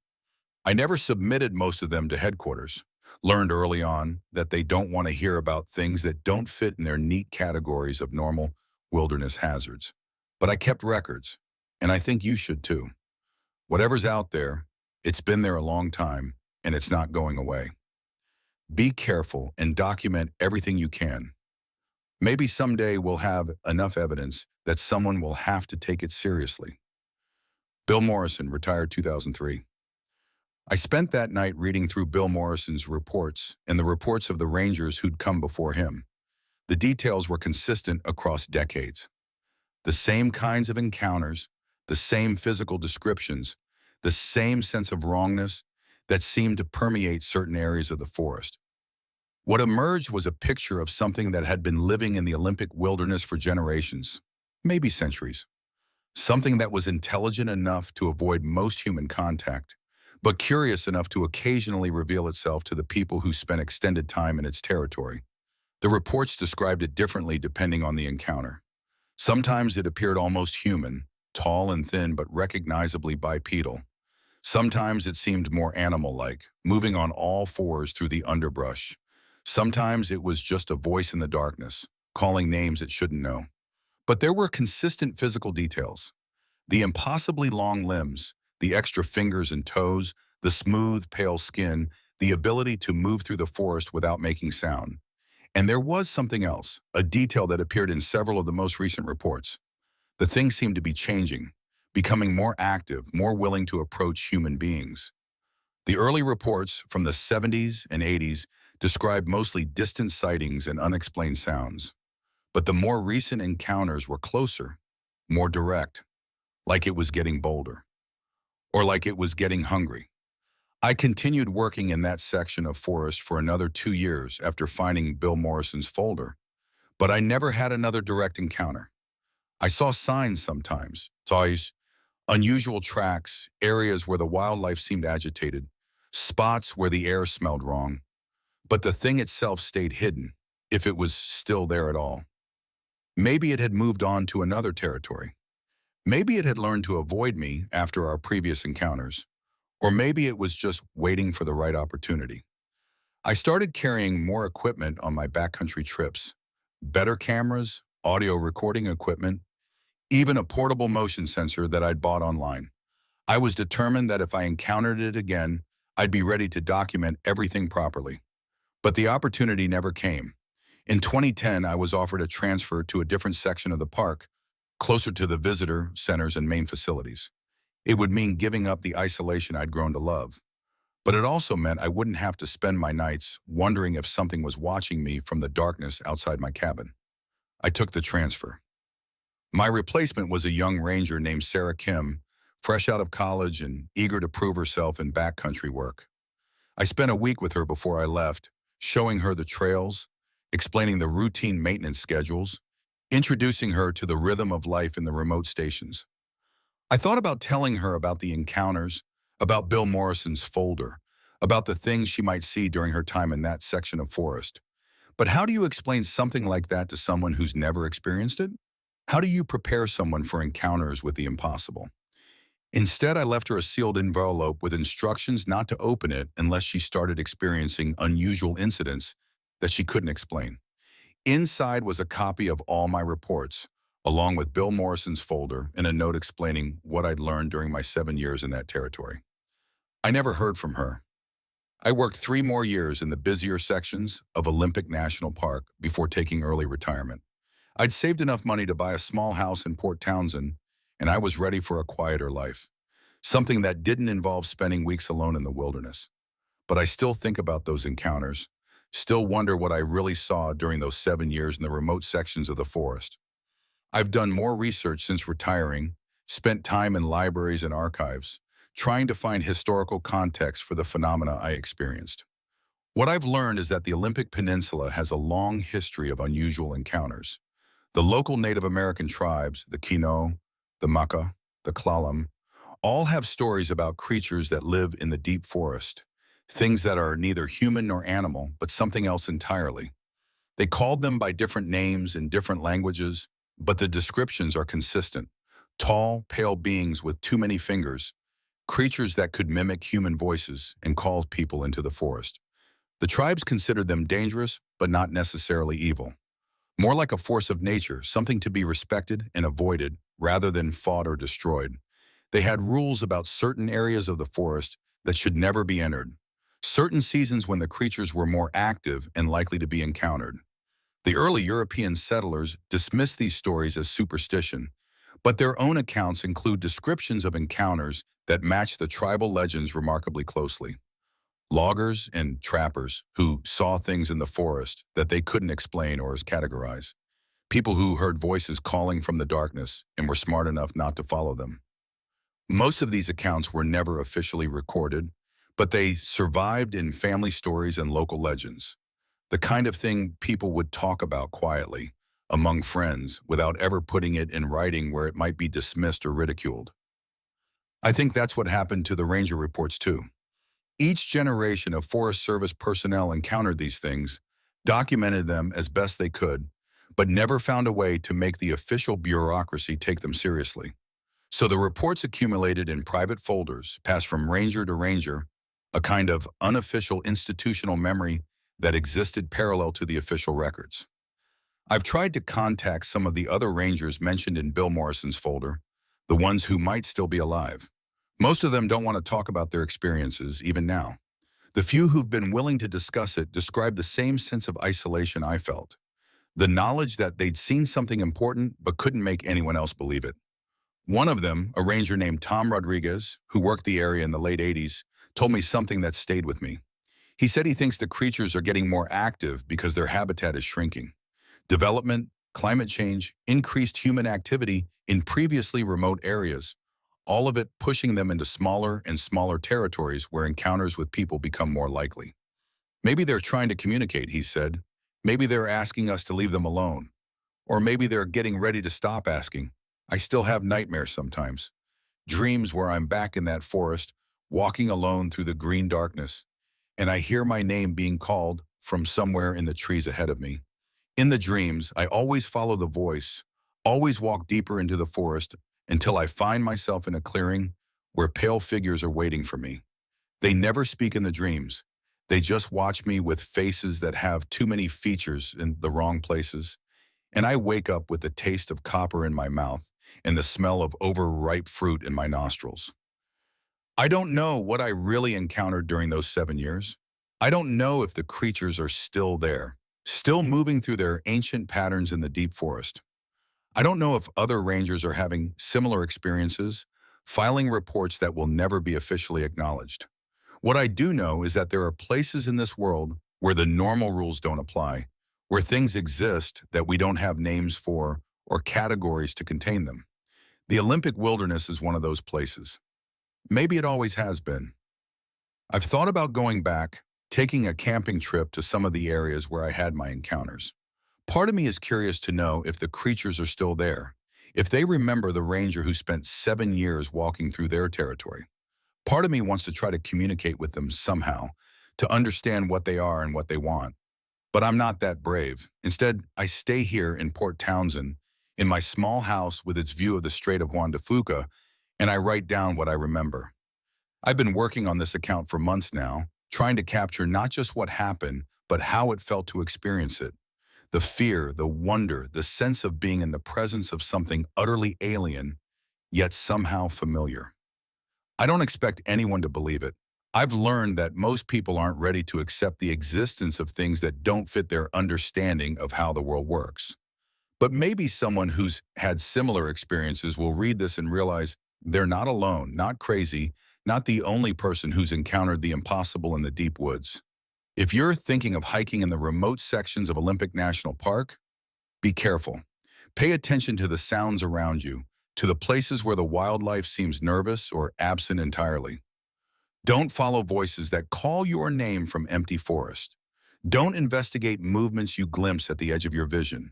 I never submitted most of them to headquarters. Learned early on that they don't want to hear about things that don't fit in their neat categories of normal wilderness hazards. But I kept records, and I think you should too. Whatever's out there, it's been there a long time, and it's not going away. Be careful and document everything you can. Maybe someday we'll have enough evidence that someone will have to take it seriously. Bill Morrison, retired 2003. I spent that night reading through Bill Morrison's reports and the reports of the rangers who'd come before him. The details were consistent across decades. The same kinds of encounters, the same physical descriptions, the same sense of wrongness that seemed to permeate certain areas of the forest. What emerged was a picture of something that had been living in the Olympic wilderness for generations, maybe centuries. Something that was intelligent enough to avoid most human contact, but curious enough to occasionally reveal itself to the people who spent extended time in its territory. The reports described it differently depending on the encounter. Sometimes it appeared almost human, tall and thin but recognizably bipedal. Sometimes it seemed more animal-like, moving on all fours through the underbrush. Sometimes it was just a voice in the darkness, calling names it shouldn't know. But there were consistent physical details. The impossibly long limbs, the extra fingers and toes, the smooth, pale skin, the ability to move through the forest without making sound. And there was something else, a detail that appeared in several of the most recent reports. The thing seemed to be changing, becoming more active, more willing to approach human beings. The early reports from the 70s and 80s described mostly distant sightings and unexplained sounds. But the more recent encounters were closer, more direct, like it was getting bolder, or like it was getting hungry. I continued working in that section of forest for another 2 years after finding Bill Morrison's folder, but I never had another direct encounter. I saw signs sometimes, toys, unusual tracks, areas where the wildlife seemed agitated, spots where the air smelled wrong, but the thing itself stayed hidden. if it was still there at all. Maybe it had moved on to another territory. Maybe it had learned to avoid me after our previous encounters. Or maybe it was just waiting for the right opportunity. I started carrying more equipment on my backcountry trips. Better cameras, audio recording equipment, even a portable motion sensor that I'd bought online. I was determined that if I encountered it again, I'd be ready to document everything properly. But the opportunity never came. In 2010, I was offered a transfer to a different section of the park, closer to the visitor centers and main facilities. It would mean giving up the isolation I'd grown to love. But it also meant I wouldn't have to spend my nights wondering if something was watching me from the darkness outside my cabin. I took the transfer. My replacement was a young ranger named Sarah Kim, fresh out of college and eager to prove herself in backcountry work. I spent a week with her before I left, showing her the trails, explaining the routine maintenance schedules, introducing her to the rhythm of life in the remote stations. I thought about telling her about the encounters, about Bill Morrison's folder, about the things she might see during her time in that section of forest. But how do you explain something like that to someone who's never experienced it? How do you prepare someone for encounters with the impossible? Instead, I left her a sealed envelope with instructions not to open it unless she started experiencing unusual incidents that she couldn't explain. Inside was a copy of all my reports, along with Bill Morrison's folder and a note explaining what I'd learned during my 7 years in that territory. I never heard from her. I worked 3 more years in the busier sections of Olympic National Park before taking early retirement. I'd saved enough money to buy a small house in Port Townsend, and I was ready for a quieter life, something that didn't involve spending weeks alone in the wilderness. But I still think about those encounters, still wonder what I really saw during those 7 years in the remote sections of the forest. I've done more research since retiring, spent time in libraries and archives, trying to find historical context for the phenomena I experienced. What I've learned is that the Olympic Peninsula has a long history of unusual encounters. The local Native American tribes, the Kino, the Maka, the Klallam, all have stories about creatures that live in the deep forest, things that are neither human nor animal, but something else entirely. They called them by different names in different languages, but the descriptions are consistent. Tall, pale beings with too many fingers, creatures that could mimic human voices and call people into the forest. The tribes considered them dangerous, but not necessarily evil. More like a force of nature, something to be respected and avoided rather than fought or destroyed. They had rules about certain areas of the forest that should never be entered, certain seasons when the creatures were more active and likely to be encountered. The early European settlers dismissed these stories as superstition, but their own accounts include descriptions of encounters that match the tribal legends remarkably closely. Loggers and trappers who saw things in the forest that they couldn't explain or categorize. People who heard voices calling from the darkness and were smart enough not to follow them. Most of these accounts were never officially recorded, but they survived in family stories and local legends. The kind of thing people would talk about quietly, among friends, without ever putting it in writing where it might be dismissed or ridiculed. I think that's what happened to the ranger reports too. Each generation of Forest Service personnel encountered these things, documented them as best they could, but never found a way to make the official bureaucracy take them seriously. So the reports accumulated in private folders, passed from ranger to ranger, a kind of unofficial institutional memory that existed parallel to the official records. I've tried to contact some of the other rangers mentioned in Bill Morrison's folder, the ones who might still be alive. Most of them don't want to talk about their experiences, even now. The few who've been willing to discuss it describe the same sense of isolation I felt. The knowledge that they'd seen something important but couldn't make anyone else believe it. One of them, a ranger named Tom Rodriguez, who worked the area in the late 80s, told me something that stayed with me. He said he thinks the creatures are getting more active because their habitat is shrinking. Development, climate change, increased human activity in previously remote areas, all of it pushing them into smaller and smaller territories where encounters with people become more likely. Maybe they're trying to communicate, he said. Maybe they're asking us to leave them alone. Or maybe they're getting ready to stop asking. I still have nightmares sometimes. Dreams where I'm back in that forest, walking alone through the green darkness, and I hear my name being called from somewhere in the trees ahead of me. In the dreams, I always follow the voice, always walk deeper into the forest until I find myself in a clearing where pale figures are waiting for me. They never speak in the dreams. They just watch me with faces that have too many features in the wrong places. And I wake up with the taste of copper in my mouth and the smell of overripe fruit in my nostrils. I don't know what I really encountered during those 7 years. I don't know if the creatures are still there, still moving through their ancient patterns in the deep forest. I don't know if other rangers are having similar experiences, filing reports that will never be officially acknowledged. What I do know is that there are places in this world where the normal rules don't apply, where things exist that we don't have names for or categories to contain them. The Olympic wilderness is one of those places. Maybe it always has been. I've thought about going back, taking a camping trip to some of the areas where I had my encounters. Part of me is curious to know if the creatures are still there, if they remember the ranger who spent 7 years walking through their territory. Part of me wants to try to communicate with them somehow, to understand what they are and what they want. But I'm not that brave. Instead, I stay here in Port Townsend, in my small house with its view of the Strait of Juan de Fuca, and I write down what I remember. I've been working on this account for months now, trying to capture not just what happened, but how it felt to experience it. The fear, the wonder, the sense of being in the presence of something utterly alien, yet somehow familiar. I don't expect anyone to believe it. I've learned that most people aren't ready to accept the existence of things that don't fit their understanding of how the world works. But maybe someone who's had similar experiences will read this and realize they're not alone, not crazy, not the only person who's encountered the impossible in the deep woods. If you're thinking of hiking in the remote sections of Olympic National Park, be careful. Pay attention to the sounds around you, to the places where the wildlife seems nervous or absent entirely. Don't follow voices that call your name from empty forest. Don't investigate movements you glimpse at the edge of your vision.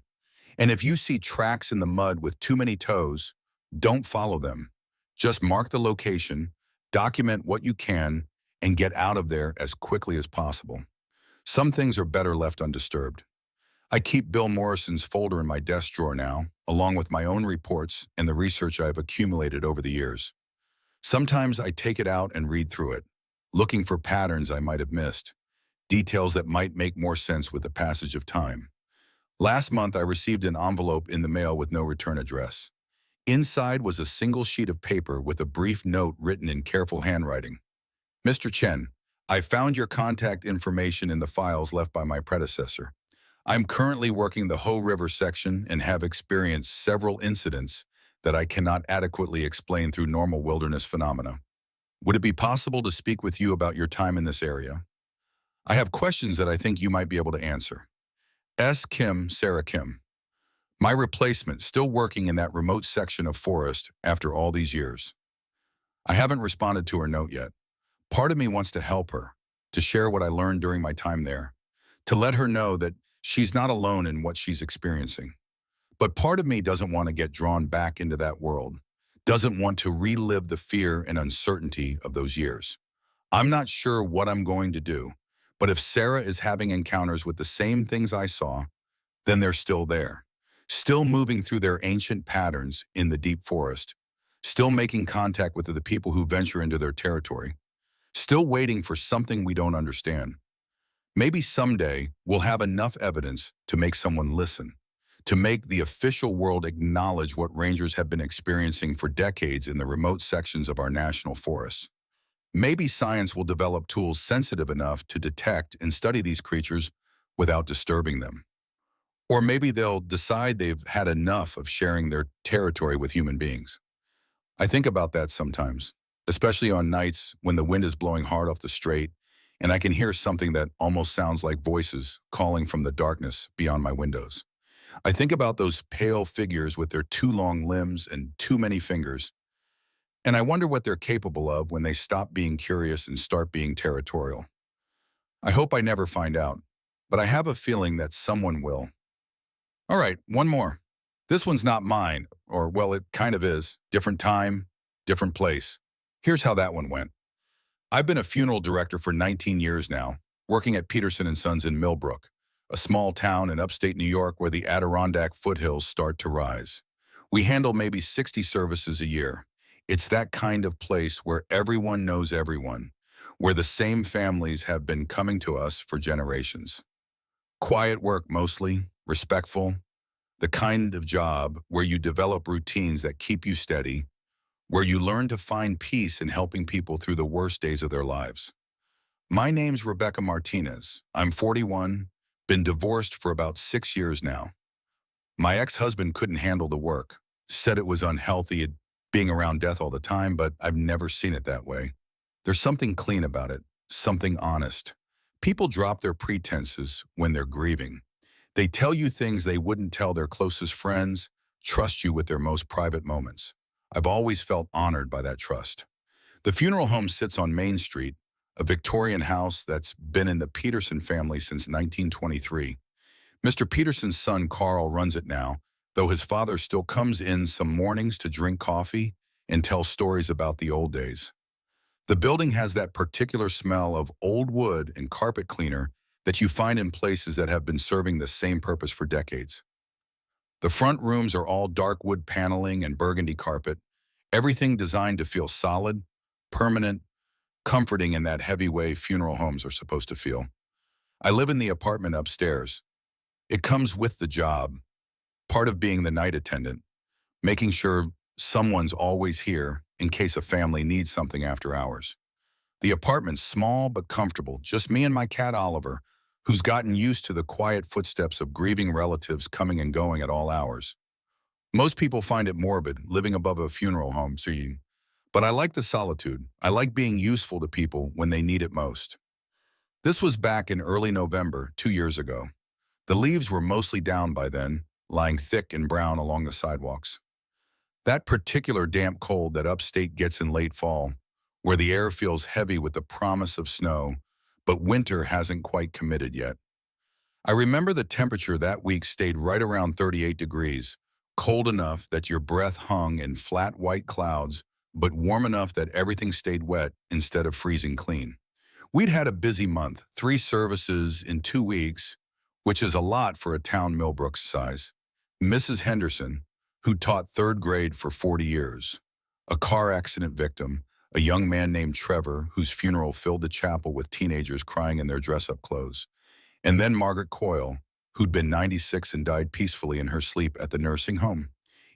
And if you see tracks in the mud with too many toes, don't follow them. Just mark the location, document what you can, and get out of there as quickly as possible. Some things are better left undisturbed. I keep Bill Morrison's folder in my desk drawer now, along with my own reports and the research I've accumulated over the years. Sometimes I take it out and read through it, looking for patterns I might have missed, details that might make more sense with the passage of time. Last month, I received an envelope in the mail with no return address. Inside was a single sheet of paper with a brief note written in careful handwriting. Mr. Chen, I found your contact information in the files left by my predecessor. I'm currently working the Ho River section and have experienced several incidents that I cannot adequately explain through normal wilderness phenomena. Would it be possible to speak with you about your time in this area? I have questions that I think you might be able to answer. S. Kim, Sarah Kim. My replacement, still working in that remote section of forest after all these years. I haven't responded to her note yet. Part of me wants to help her, to share what I learned during my time there, to let her know that she's not alone in what she's experiencing. But part of me doesn't want to get drawn back into that world, doesn't want to relive the fear and uncertainty of those years. I'm not sure what I'm going to do, but if Sarah is having encounters with the same things I saw, then they're still there, still moving through their ancient patterns in the deep forest, still making contact with the people who venture into their territory, still waiting for something we don't understand. Maybe someday we'll have enough evidence to make someone listen, to make the official world acknowledge what rangers have been experiencing for decades in the remote sections of our national forests. Maybe science will develop tools sensitive enough to detect and study these creatures without disturbing them. Or maybe they'll decide they've had enough of sharing their territory with human beings. I think about that sometimes, especially on nights when the wind is blowing hard off the strait and I can hear something that almost sounds like voices calling from the darkness beyond my windows. I think about those pale figures with their too long limbs and too many fingers, and I wonder what they're capable of when they stop being curious and start being territorial. I hope I never find out, but I have a feeling that someone will. All right, one more. This one's not mine, or well, it kind of is. Different time, different place. Here's how that one went. I've been a funeral director for 19 years now, working at Peterson and Sons in Millbrook, a small town in upstate New York where the Adirondack foothills start to rise. We handle maybe 60 services a year. It's that kind of place where everyone knows everyone, where the same families have been coming to us for generations. Quiet work mostly, respectful, the kind of job where you develop routines that keep you steady, where you learn to find peace in helping people through the worst days of their lives. My name's Rebecca Martinez. I'm 41, been divorced for about 6 years now. My ex-husband couldn't handle the work, said it was unhealthy being around death all the time, but I've never seen it that way. There's something clean about it, something honest. People drop their pretenses when they're grieving. They tell you things they wouldn't tell their closest friends, trust you with their most private moments. I've always felt honored by that trust. The funeral home sits on Main Street, a Victorian house that's been in the Peterson family since 1923. Mr. Peterson's son Carl runs it now, though his father still comes in some mornings to drink coffee and tell stories about the old days. The building has that particular smell of old wood and carpet cleaner that you find in places that have been serving the same purpose for decades. The front rooms are all dark wood paneling and burgundy carpet, everything designed to feel solid, permanent, comforting in that heavy way funeral homes are supposed to feel. I live in the apartment upstairs. It comes with the job, part of being the night attendant, making sure someone's always here in case a family needs something after hours. The apartment's small but comfortable, just me and my cat Oliver, who's gotten used to the quiet footsteps of grieving relatives coming and going at all hours. Most people find it morbid, living above a funeral home, but I like the solitude. I like being useful to people when they need it most. This was back in early November, 2 years ago. The leaves were mostly down by then, lying thick and brown along the sidewalks. That particular damp cold that upstate gets in late fall, where the air feels heavy with the promise of snow, but winter hasn't quite committed yet. I remember the temperature that week stayed right around 38 degrees, cold enough that your breath hung in flat white clouds, but warm enough that everything stayed wet instead of freezing clean. We'd had a busy month, 3 services in 2 weeks, which is a lot for a town Millbrook's size. Mrs. Henderson, who taught 3rd grade for 40 years, a car accident victim, a young man named Trevor, whose funeral filled the chapel with teenagers crying in their dress-up clothes, and then Margaret Coyle, who'd been 96 and died peacefully in her sleep at the nursing home.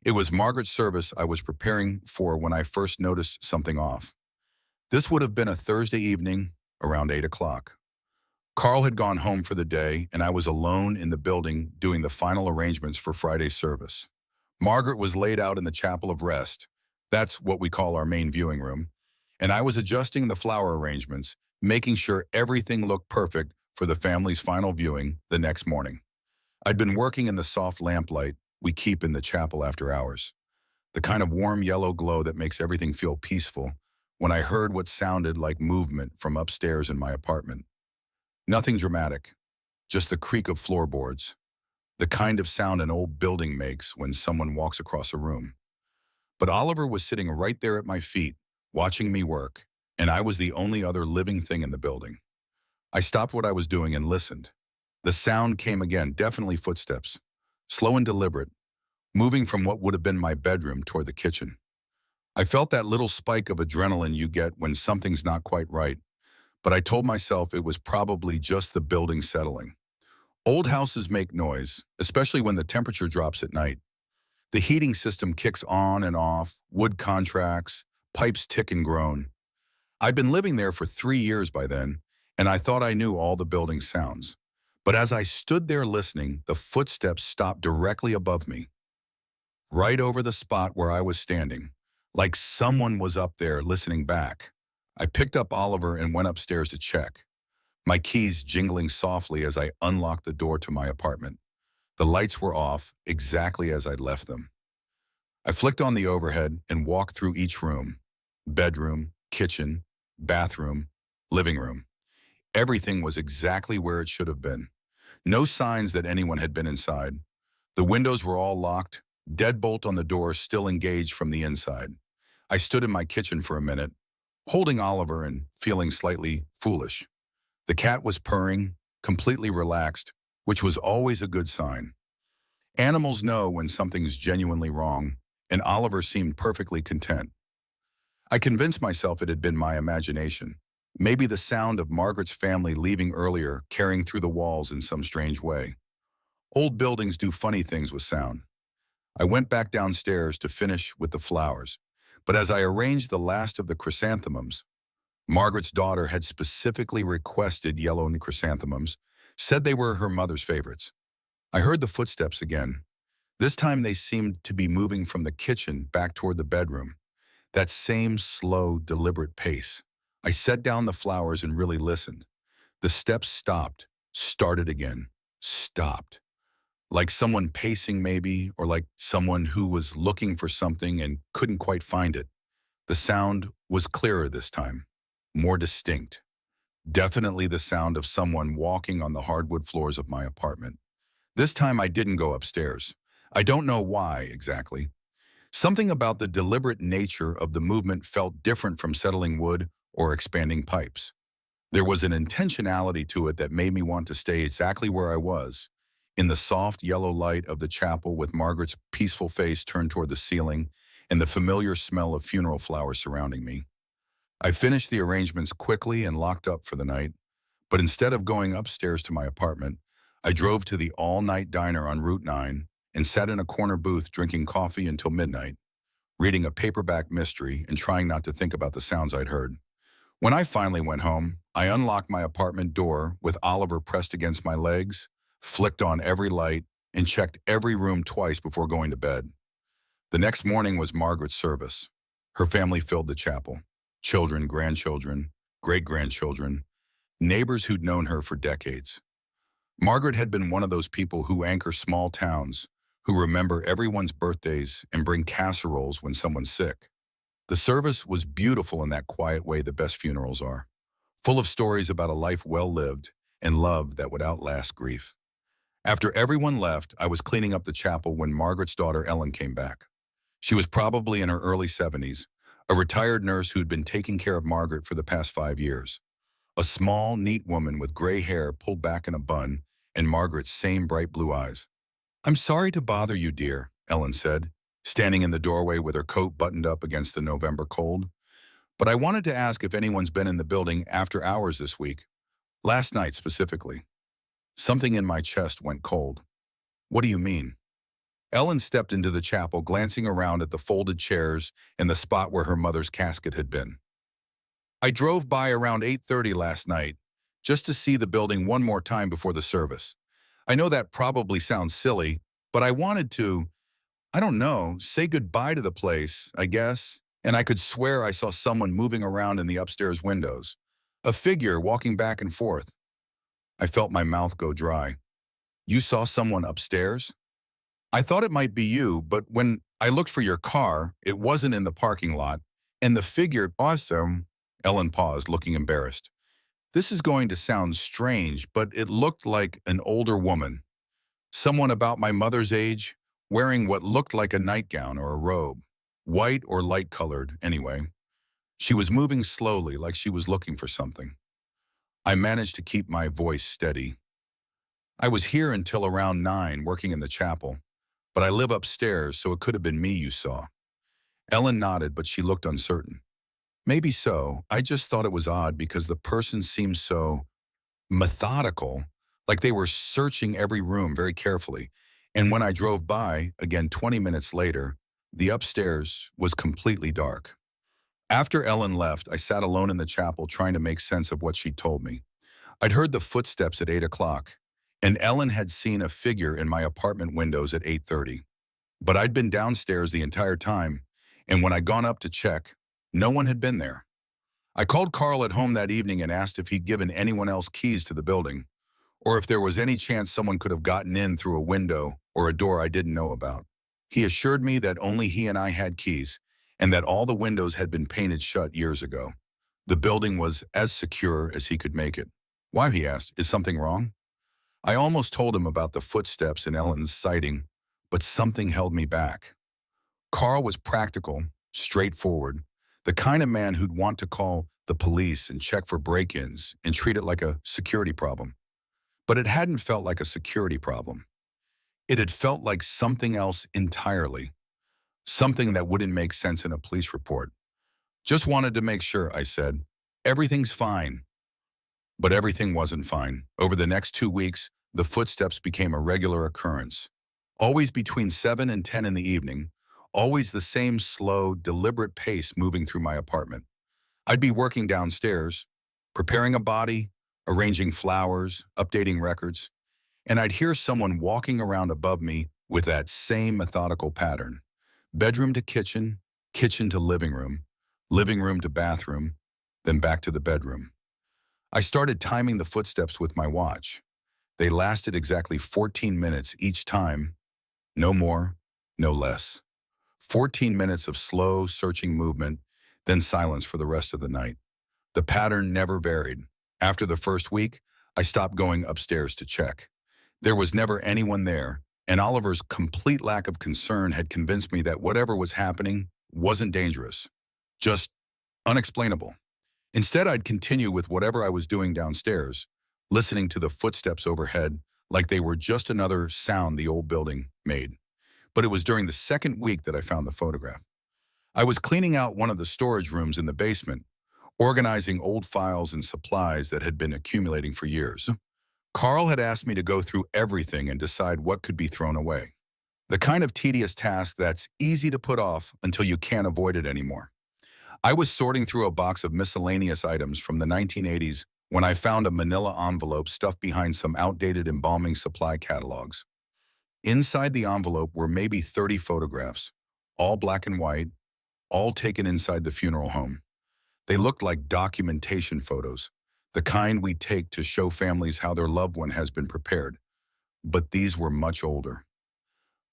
It was Margaret's service I was preparing for when I first noticed something off. This would have been a Thursday evening, around 8 o'clock. Carl had gone home for the day, and I was alone in the building doing the final arrangements for Friday's service. Margaret was laid out in the chapel of rest. That's what we call our main viewing room. And I was adjusting the flower arrangements, making sure everything looked perfect for the family's final viewing the next morning. I'd been working in the soft lamplight we keep in the chapel after hours, the kind of warm yellow glow that makes everything feel peaceful, when I heard what sounded like movement from upstairs in my apartment. Nothing dramatic, just the creak of floorboards, the kind of sound an old building makes when someone walks across a room. But Oliver was sitting right there at my feet, watching me work, and I was the only other living thing in the building. I stopped what I was doing and listened. The sound came again, definitely footsteps, slow and deliberate, moving from what would have been my bedroom toward the kitchen. I felt that little spike of adrenaline you get when something's not quite right, but I told myself it was probably just the building settling. Old houses make noise, especially when the temperature drops at night. The heating system kicks on and off, wood contracts, pipes tick and groan. I'd been living there for 3 years by then, and I thought I knew all the building sounds. But as I stood there listening, the footsteps stopped directly above me, right over the spot where I was standing, like someone was up there listening back. I picked up Oliver and went upstairs to check, my keys jingling softly as I unlocked the door to my apartment. The lights were off, exactly as I'd left them. I flicked on the overhead and walked through each room: bedroom, kitchen, bathroom, living room. Everything was exactly where it should have been. No signs that anyone had been inside. The windows were all locked, deadbolt on the door still engaged from the inside. I stood in my kitchen for a minute, holding Oliver and feeling slightly foolish. The cat was purring, completely relaxed, which was always a good sign. Animals know when something's genuinely wrong, and Oliver seemed perfectly content. I convinced myself it had been my imagination. Maybe the sound of Margaret's family leaving earlier, carrying through the walls in some strange way. Old buildings do funny things with sound. I went back downstairs to finish with the flowers, but as I arranged the last of the chrysanthemums, Margaret's daughter had specifically requested yellow chrysanthemums, said they were her mother's favorites. I heard the footsteps again. This time they seemed to be moving from the kitchen back toward the bedroom. That same slow, deliberate pace. I set down the flowers and really listened. The steps stopped, started again, stopped. Like someone pacing maybe, or like someone who was looking for something and couldn't quite find it. The sound was clearer this time, more distinct. Definitely the sound of someone walking on the hardwood floors of my apartment. This time I didn't go upstairs. I don't know why exactly. Something about the deliberate nature of the movement felt different from settling wood or expanding pipes. There was an intentionality to it that made me want to stay exactly where I was, in the soft yellow light of the chapel with Margaret's peaceful face turned toward the ceiling and the familiar smell of funeral flowers surrounding me. I finished the arrangements quickly and locked up for the night, but instead of going upstairs to my apartment, I drove to the all-night diner on Route 9 and sat in a corner booth drinking coffee until midnight, reading a paperback mystery and trying not to think about the sounds I'd heard. When I finally went home, I unlocked my apartment door with Oliver pressed against my legs, flicked on every light, and checked every room twice before going to bed. The next morning was Margaret's service. Her family filled the chapel. Children, grandchildren, great-grandchildren, neighbors who'd known her for decades. Margaret had been one of those people who anchor small towns, who remember everyone's birthdays and bring casseroles when someone's sick. The service was beautiful in that quiet way the best funerals are, full of stories about a life well lived and love that would outlast grief. After everyone left, I was cleaning up the chapel when Margaret's daughter Ellen came back. She was probably in her early 70s, a retired nurse who'd been taking care of Margaret for the past 5 years. A small, neat woman with gray hair pulled back in a bun and Margaret's same bright blue eyes. "I'm sorry to bother you, dear," Ellen said, standing in the doorway with her coat buttoned up against the November cold. "But I wanted to ask if anyone's been in the building after hours this week. Last night specifically." Something in my chest went cold. "What do you mean?" Ellen stepped into the chapel, glancing around at the folded chairs and the spot where her mother's casket had been. "I drove by around 8:30 last night, just to see the building one more time before the service. I know that probably sounds silly, but I wanted to, I don't know, say goodbye to the place, I guess, and I could swear I saw someone moving around in the upstairs windows. A figure walking back and forth." I felt my mouth go dry. "You saw someone upstairs?" "I thought it might be you, but when I looked for your car, it wasn't in the parking lot, and the figure also—" Ellen paused, looking embarrassed. "This is going to sound strange, but it looked like an older woman. Someone about my mother's age, wearing what looked like a nightgown or a robe. White or light-colored, anyway. She was moving slowly, like she was looking for something." I managed to keep my voice steady. "I was here until around 9 working in the chapel, but I live upstairs, so it could have been me you saw." Ellen nodded, but she looked uncertain. "Maybe so. I just thought it was odd because the person seemed so methodical, like they were searching every room very carefully. And when I drove by, again 20 minutes later, the upstairs was completely dark." After Ellen left, I sat alone in the chapel trying to make sense of what she'd told me. I'd heard the footsteps at 8 o'clock, and Ellen had seen a figure in my apartment windows at 8:30. But I'd been downstairs the entire time, and when I'd gone up to check, no one had been there. I called Carl at home that evening and asked if he'd given anyone else keys to the building, or if there was any chance someone could have gotten in through a window or a door I didn't know about. He assured me that only he and I had keys, and that all the windows had been painted shut years ago. The building was as secure as he could make it. "Why?" he asked. "Is something wrong?" I almost told him about the footsteps in Ellen's sighting, but something held me back. Carl was practical, straightforward, the kind of man who'd want to call the police and check for break-ins and treat it like a security problem. But it hadn't felt like a security problem. It had felt like something else entirely, something that wouldn't make sense in a police report. Just wanted to make sure, I said. Everything's fine. But everything wasn't fine. Over the next 2 weeks, the footsteps became a regular occurrence. Always between 7 and 10 in the evening, always the same slow, deliberate pace moving through my apartment. I'd be working downstairs, preparing a body, arranging flowers, updating records, and I'd hear someone walking around above me with that same methodical pattern. Bedroom to kitchen, kitchen to living room to bathroom, then back to the bedroom. I started timing the footsteps with my watch. They lasted exactly 14 minutes each time, no more, no less. 14 minutes of slow, searching movement, then silence for the rest of the night. The pattern never varied. After the first week, I stopped going upstairs to check. There was never anyone there, and Oliver's complete lack of concern had convinced me that whatever was happening wasn't dangerous, just unexplainable. Instead, I'd continue with whatever I was doing downstairs, listening to the footsteps overhead like they were just another sound the old building made. But it was during the second week that I found the photograph. I was cleaning out one of the storage rooms in the basement, organizing old files and supplies that had been accumulating for years. Carl had asked me to go through everything and decide what could be thrown away. The kind of tedious task that's easy to put off until you can't avoid it anymore. I was sorting through a box of miscellaneous items from the 1980s when I found a manila envelope stuffed behind some outdated embalming supply catalogs. Inside the envelope were maybe 30 photographs, all black and white, all taken inside the funeral home. They looked like documentation photos, the kind we take to show families how their loved one has been prepared. But these were much older.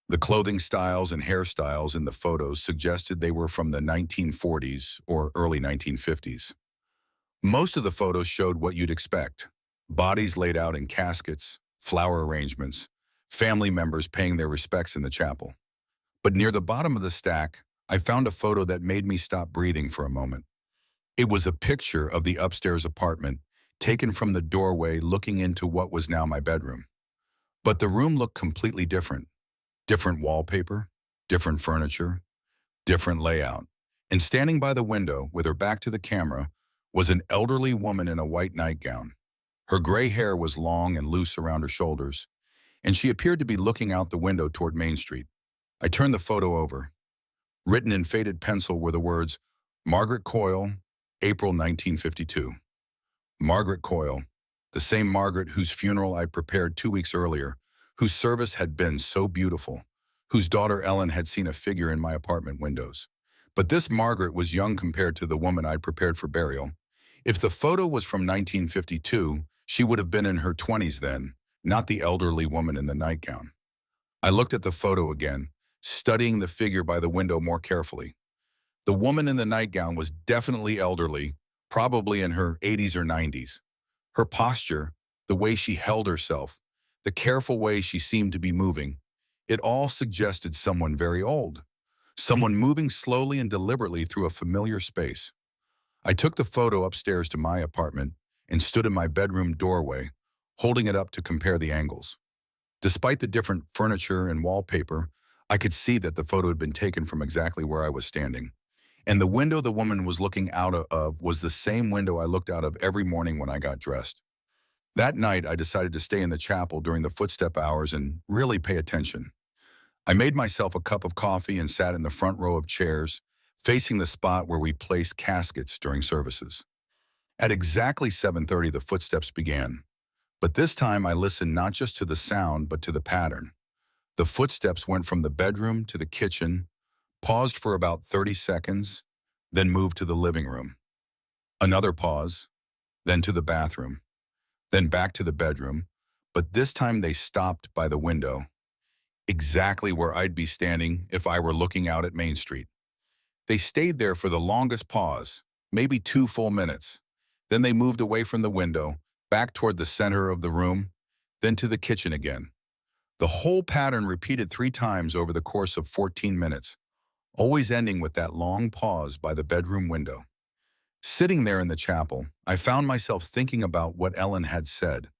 The clothing styles and hairstyles in the photos suggested they were from the 1940s or early 1950s. Most of the photos showed what you'd expect: bodies laid out in caskets, flower arrangements, family members paying their respects in the chapel. But near the bottom of the stack, I found a photo that made me stop breathing for a moment. It was a picture of the upstairs apartment, taken from the doorway looking into what was now my bedroom. But the room looked completely different. Different wallpaper, different furniture, different layout. And standing by the window, with her back to the camera, was an elderly woman in a white nightgown. Her gray hair was long and loose around her shoulders, and she appeared to be looking out the window toward Main Street. I turned the photo over. Written in faded pencil were the words, "Margaret Coyle, April 1952. Margaret Coyle, the same Margaret whose funeral I prepared 2 weeks earlier, whose service had been so beautiful, whose daughter Ellen had seen a figure in my apartment windows. But this Margaret was young compared to the woman I'd prepared for burial. If the photo was from 1952, she would have been in her 20s then, not the elderly woman in the nightgown. I looked at the photo again, studying the figure by the window more carefully. The woman in the nightgown was definitely elderly, probably in her 80s or 90s. Her posture, the way she held herself, the careful way she seemed to be moving, it all suggested someone very old, someone moving slowly and deliberately through a familiar space. I took the photo upstairs to my apartment and stood in my bedroom doorway, holding it up to compare the angles. Despite the different furniture and wallpaper, I could see that the photo had been taken from exactly where I was standing. And the window the woman was looking out of was the same window I looked out of every morning when I got dressed. That night, I decided to stay in the chapel during the footstep hours and really pay attention. I made myself a cup of coffee and sat in the front row of chairs, facing the spot where we placed caskets during services. At exactly 7:30, the footsteps began. But this time, I listened not just to the sound, but to the pattern. The footsteps went from the bedroom to the kitchen, paused for about 30 seconds, then moved to the living room. Another pause, then to the bathroom, then back to the bedroom, but this time they stopped by the window, exactly where I'd be standing if I were looking out at Main Street. They stayed there for the longest pause, maybe 2 full minutes. Then they moved away from the window, back toward the center of the room, then to the kitchen again. The whole pattern repeated 3 times over the course of 14 minutes, always ending with that long pause by the bedroom window. Sitting there in the chapel, I found myself thinking about what Ellen had said.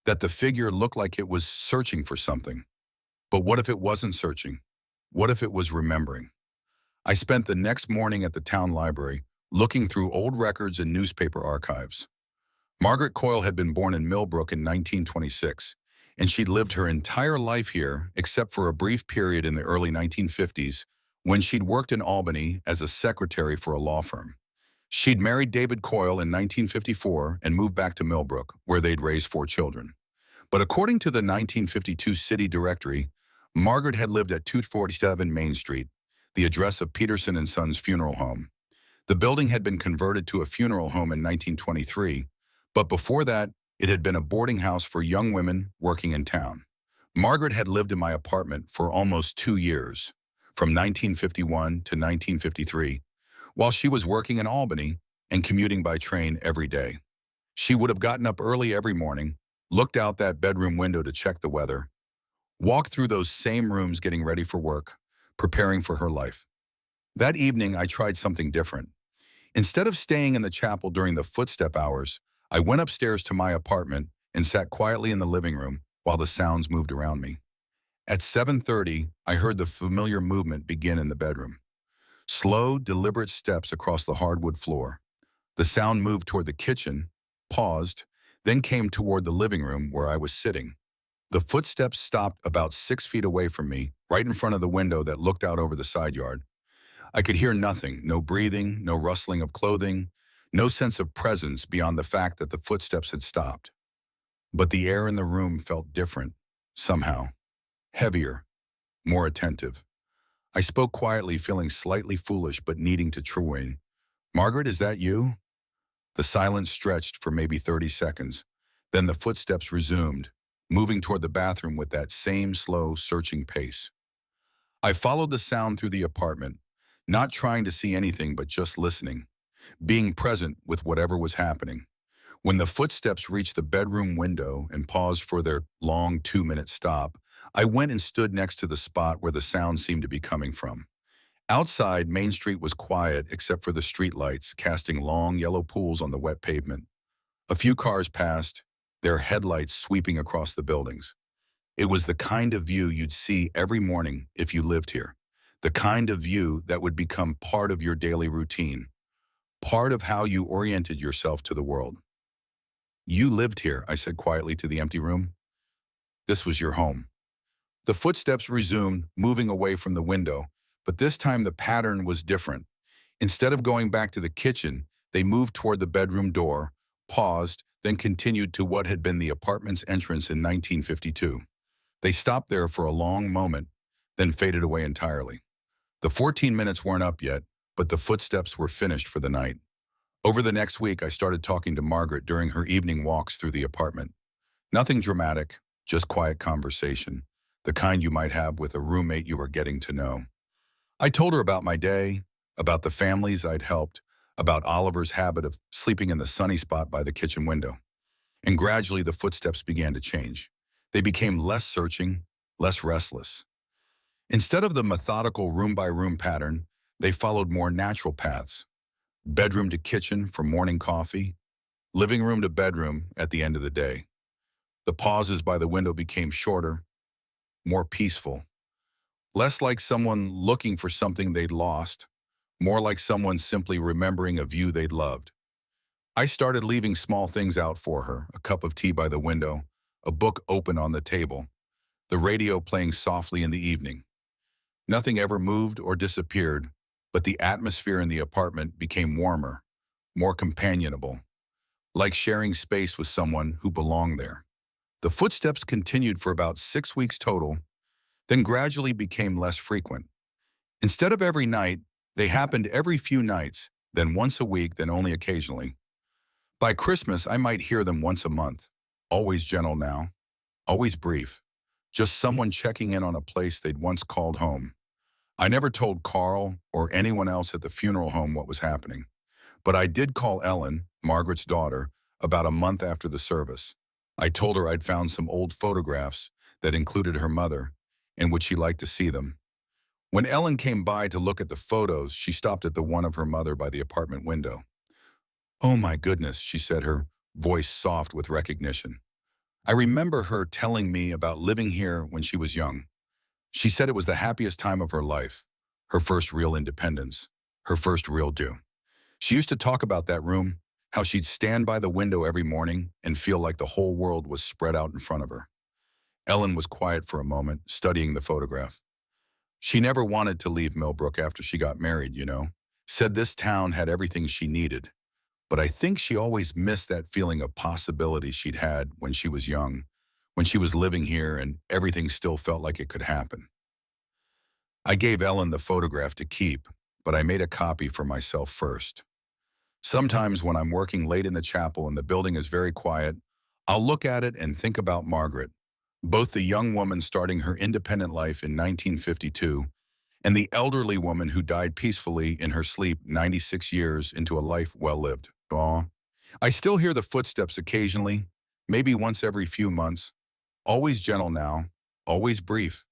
that the figure looked like it was searching for something. But what if it wasn't searching? What if it was remembering? I spent the next morning at the town library, looking through old records and newspaper archives. Margaret Coyle had been born in Millbrook in 1926, and she'd lived her entire life here except for a brief period in the early 1950s when she'd worked in Albany as a secretary for a law firm. She'd married David Coyle in 1954 and moved back to Millbrook, where they'd raised 4 children. But according to the 1952 city directory, Margaret had lived at 247 Main Street, the address of Peterson and Sons Funeral Home. The building had been converted to a funeral home in 1923, but before that, it had been a boarding house for young women working in town. Margaret had lived in my apartment for almost 2 years, from 1951 to 1953, while she was working in Albany and commuting by train every day. She would have gotten up early every morning, looked out that bedroom window to check the weather, walked through those same rooms getting ready for work, preparing for her life. That evening, I tried something different. Instead of staying in the chapel during the footstep hours, I went upstairs to my apartment and sat quietly in the living room while the sounds moved around me. At 7:30, I heard the familiar movement begin in the bedroom. Slow, deliberate steps across the hardwood floor. The sound moved toward the kitchen, paused, then came toward the living room where I was sitting. The footsteps stopped about 6 feet away from me, right in front of the window that looked out over the side yard. I could hear nothing, no breathing, no rustling of clothing, no sense of presence beyond the fact that the footsteps had stopped. But the air in the room felt different, somehow. Heavier, more attentive. I spoke quietly, feeling slightly foolish but needing to true. "Margaret, is that you?" The silence stretched for maybe 30 seconds. Then the footsteps resumed, moving toward the bathroom with that same slow, searching pace. I followed the sound through the apartment, not trying to see anything but just listening, being present with whatever was happening. When the footsteps reached the bedroom window and paused for their long 2-minute stop, I went and stood next to the spot where the sound seemed to be coming from. Outside, Main Street was quiet except for the streetlights casting long yellow pools on the wet pavement. A few cars passed, their headlights sweeping across the buildings. It was the kind of view you'd see every morning if you lived here, the kind of view that would become part of your daily routine, part of how you oriented yourself to the world. "You lived here," I said quietly to the empty room. "This was your home." The footsteps resumed, moving away from the window, but this time the pattern was different. Instead of going back to the kitchen, they moved toward the bedroom door, paused, then continued to what had been the apartment's entrance in 1952. They stopped there for a long moment, then faded away entirely. The 14 minutes weren't up yet, but the footsteps were finished for the night. Over the next week, I started talking to Margaret during her evening walks through the apartment. Nothing dramatic, just quiet conversation, the kind you might have with a roommate you were getting to know. I told her about my day, about the families I'd helped, about Oliver's habit of sleeping in the sunny spot by the kitchen window. And gradually the footsteps began to change. They became less searching, less restless. Instead of the methodical room-by-room pattern, they followed more natural paths. Bedroom to kitchen for morning coffee, living room to bedroom at the end of the day. The pauses by the window became shorter, more peaceful, less like someone looking for something they'd lost, more like someone simply remembering a view they'd loved. I started leaving small things out for her, a cup of tea by the window, a book open on the table, the radio playing softly in the evening. Nothing ever moved or disappeared, but the atmosphere in the apartment became warmer, more companionable, like sharing space with someone who belonged there. The footsteps continued for about 6 weeks total, then gradually became less frequent. Instead of every night, they happened every few nights, then once a week, then only occasionally. By Christmas, I might hear them once a month, always gentle now, always brief, just someone checking in on a place they'd once called home. I never told Carl or anyone else at the funeral home what was happening, but I did call Ellen, Margaret's daughter, about a month after the service. I told her I'd found some old photographs that included her mother, and would she like to see them. When Ellen came by to look at the photos, she stopped at the one of her mother by the apartment window. "Oh my goodness," she said, her voice soft with recognition. I remember her telling me about living here when she was young. She said it was the happiest time of her life, her first real independence, her first real do. She used to talk about that room, how she'd stand by the window every morning and feel like the whole world was spread out in front of her. Ellen was quiet for a moment, studying the photograph. She never wanted to leave Millbrook after she got married, you know. Said this town had everything she needed. But I think she always missed that feeling of possibility she'd had when she was young, when she was living here and everything still felt like it could happen. I gave Ellen the photograph to keep, but I made a copy for myself first. Sometimes when I'm working late in the chapel and the building is very quiet, I'll look at it and think about Margaret, both the young woman starting her independent life in 1952 and the elderly woman who died peacefully in her sleep 96 years into a life well lived. Aw. I still hear the footsteps occasionally, maybe once every few months, always gentle now, always brief.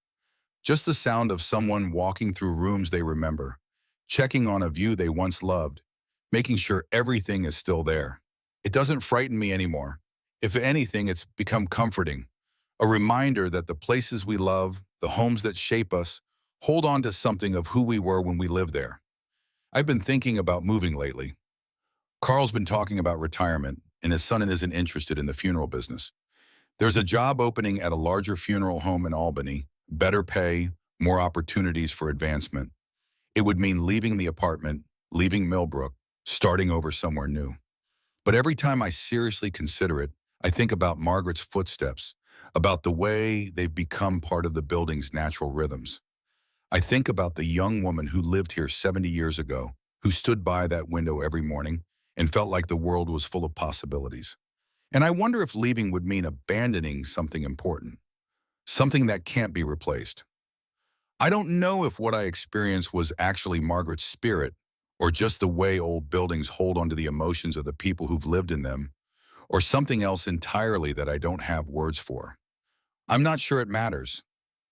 Just the sound of someone walking through rooms they remember, checking on a view they once loved, making sure everything is still there. It doesn't frighten me anymore. If anything, it's become comforting. A reminder that the places we love, the homes that shape us, hold on to something of who we were when we lived there. I've been thinking about moving lately. Carl's been talking about retirement, and his son isn't interested in the funeral business. There's a job opening at a larger funeral home in Albany, better pay, more opportunities for advancement. It would mean leaving the apartment, leaving Millbrook, starting over somewhere new. But every time I seriously consider it, I think about Margaret's footsteps, about the way they've become part of the building's natural rhythms. I think about the young woman who lived here 70 years ago, who stood by that window every morning and felt like the world was full of possibilities. And I wonder if leaving would mean abandoning something important, something that can't be replaced. I don't know if what I experienced was actually Margaret's spirit or just the way old buildings hold onto the emotions of the people who've lived in them, or something else entirely that I don't have words for. I'm not sure it matters.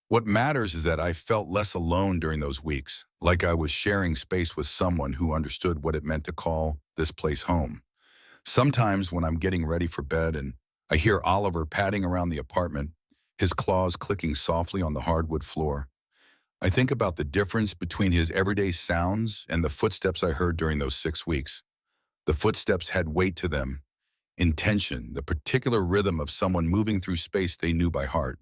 What matters is that I felt less alone during those weeks, like I was sharing space with someone who understood what it meant to call this place home. Sometimes when I'm getting ready for bed and I hear Oliver padding around the apartment, his claws clicking softly on the hardwood floor, I think about the difference between his everyday sounds and the footsteps I heard during those 6 weeks. The footsteps had weight to them, intention, the particular rhythm of someone moving through space they knew by heart.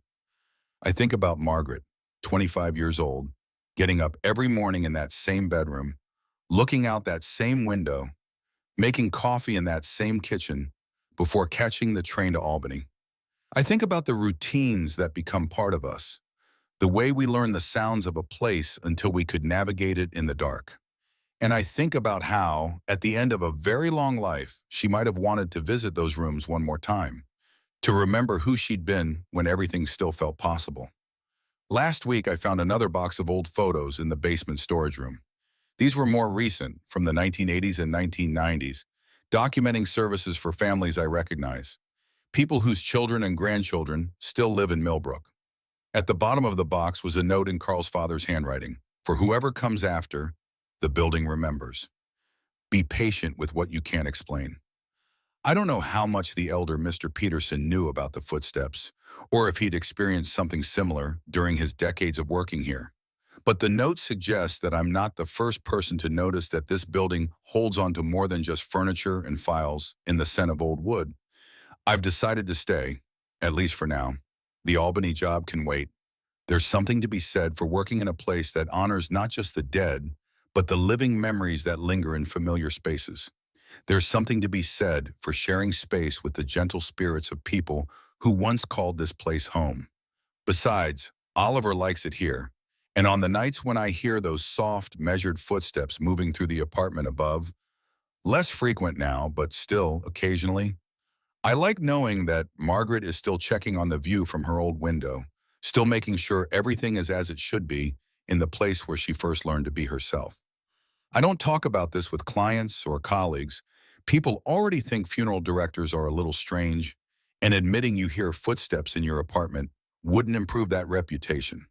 I think about Margaret, 25 years old, getting up every morning in that same bedroom, looking out that same window, making coffee in that same kitchen before catching the train to Albany. I think about the routines that become part of us, the way we learn the sounds of a place until we could navigate it in the dark. And I think about how, at the end of a very long life, she might have wanted to visit those rooms one more time, to remember who she'd been when everything still felt possible. Last week, I found another box of old photos in the basement storage room. These were more recent, from the 1980s and 1990s, documenting services for families I recognize, people whose children and grandchildren still live in Millbrook. At the bottom of the box was a note in Carl's father's handwriting: "For whoever comes after, the building remembers. Be patient with what you can't explain." I don't know how much the elder Mr. Peterson knew about the footsteps, or if he'd experienced something similar during his decades of working here. But the note suggests that I'm not the first person to notice that this building holds on to more than just furniture and files in the scent of old wood. I've decided to stay, at least for now. The Albany job can wait. There's something to be said for working in a place that honors not just the dead, but the living memories that linger in familiar spaces. There's something to be said for sharing space with the gentle spirits of people who once called this place home. Besides, Oliver likes it here, and on the nights when I hear those soft, measured footsteps moving through the apartment above, less frequent now, but still occasionally, I like knowing that Margaret is still checking on the view from her old window, still making sure everything is as it should be in the place where she first learned to be herself. I don't talk about this with clients or colleagues. People already think funeral directors are a little strange, and admitting you hear footsteps in your apartment wouldn't improve that reputation.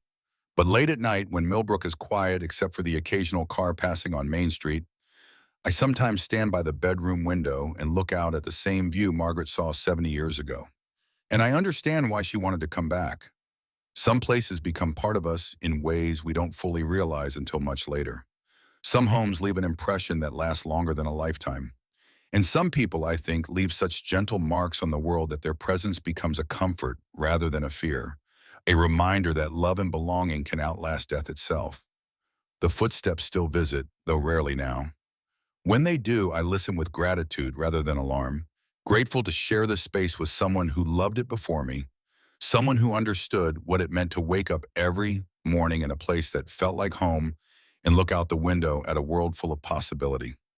But late at night, when Millbrook is quiet except for the occasional car passing on Main Street, I sometimes stand by the bedroom window and look out at the same view Margaret saw 70 years ago. And I understand why she wanted to come back. Some places become part of us in ways we don't fully realize until much later. Some homes leave an impression that lasts longer than a lifetime. And some people, I think, leave such gentle marks on the world that their presence becomes a comfort rather than a fear, a reminder that love and belonging can outlast death itself. The footsteps still visit, though rarely now. When they do, I listen with gratitude rather than alarm, grateful to share the space with someone who loved it before me, someone who understood what it meant to wake up every morning in a place that felt like home and look out the window at a world full of possibility.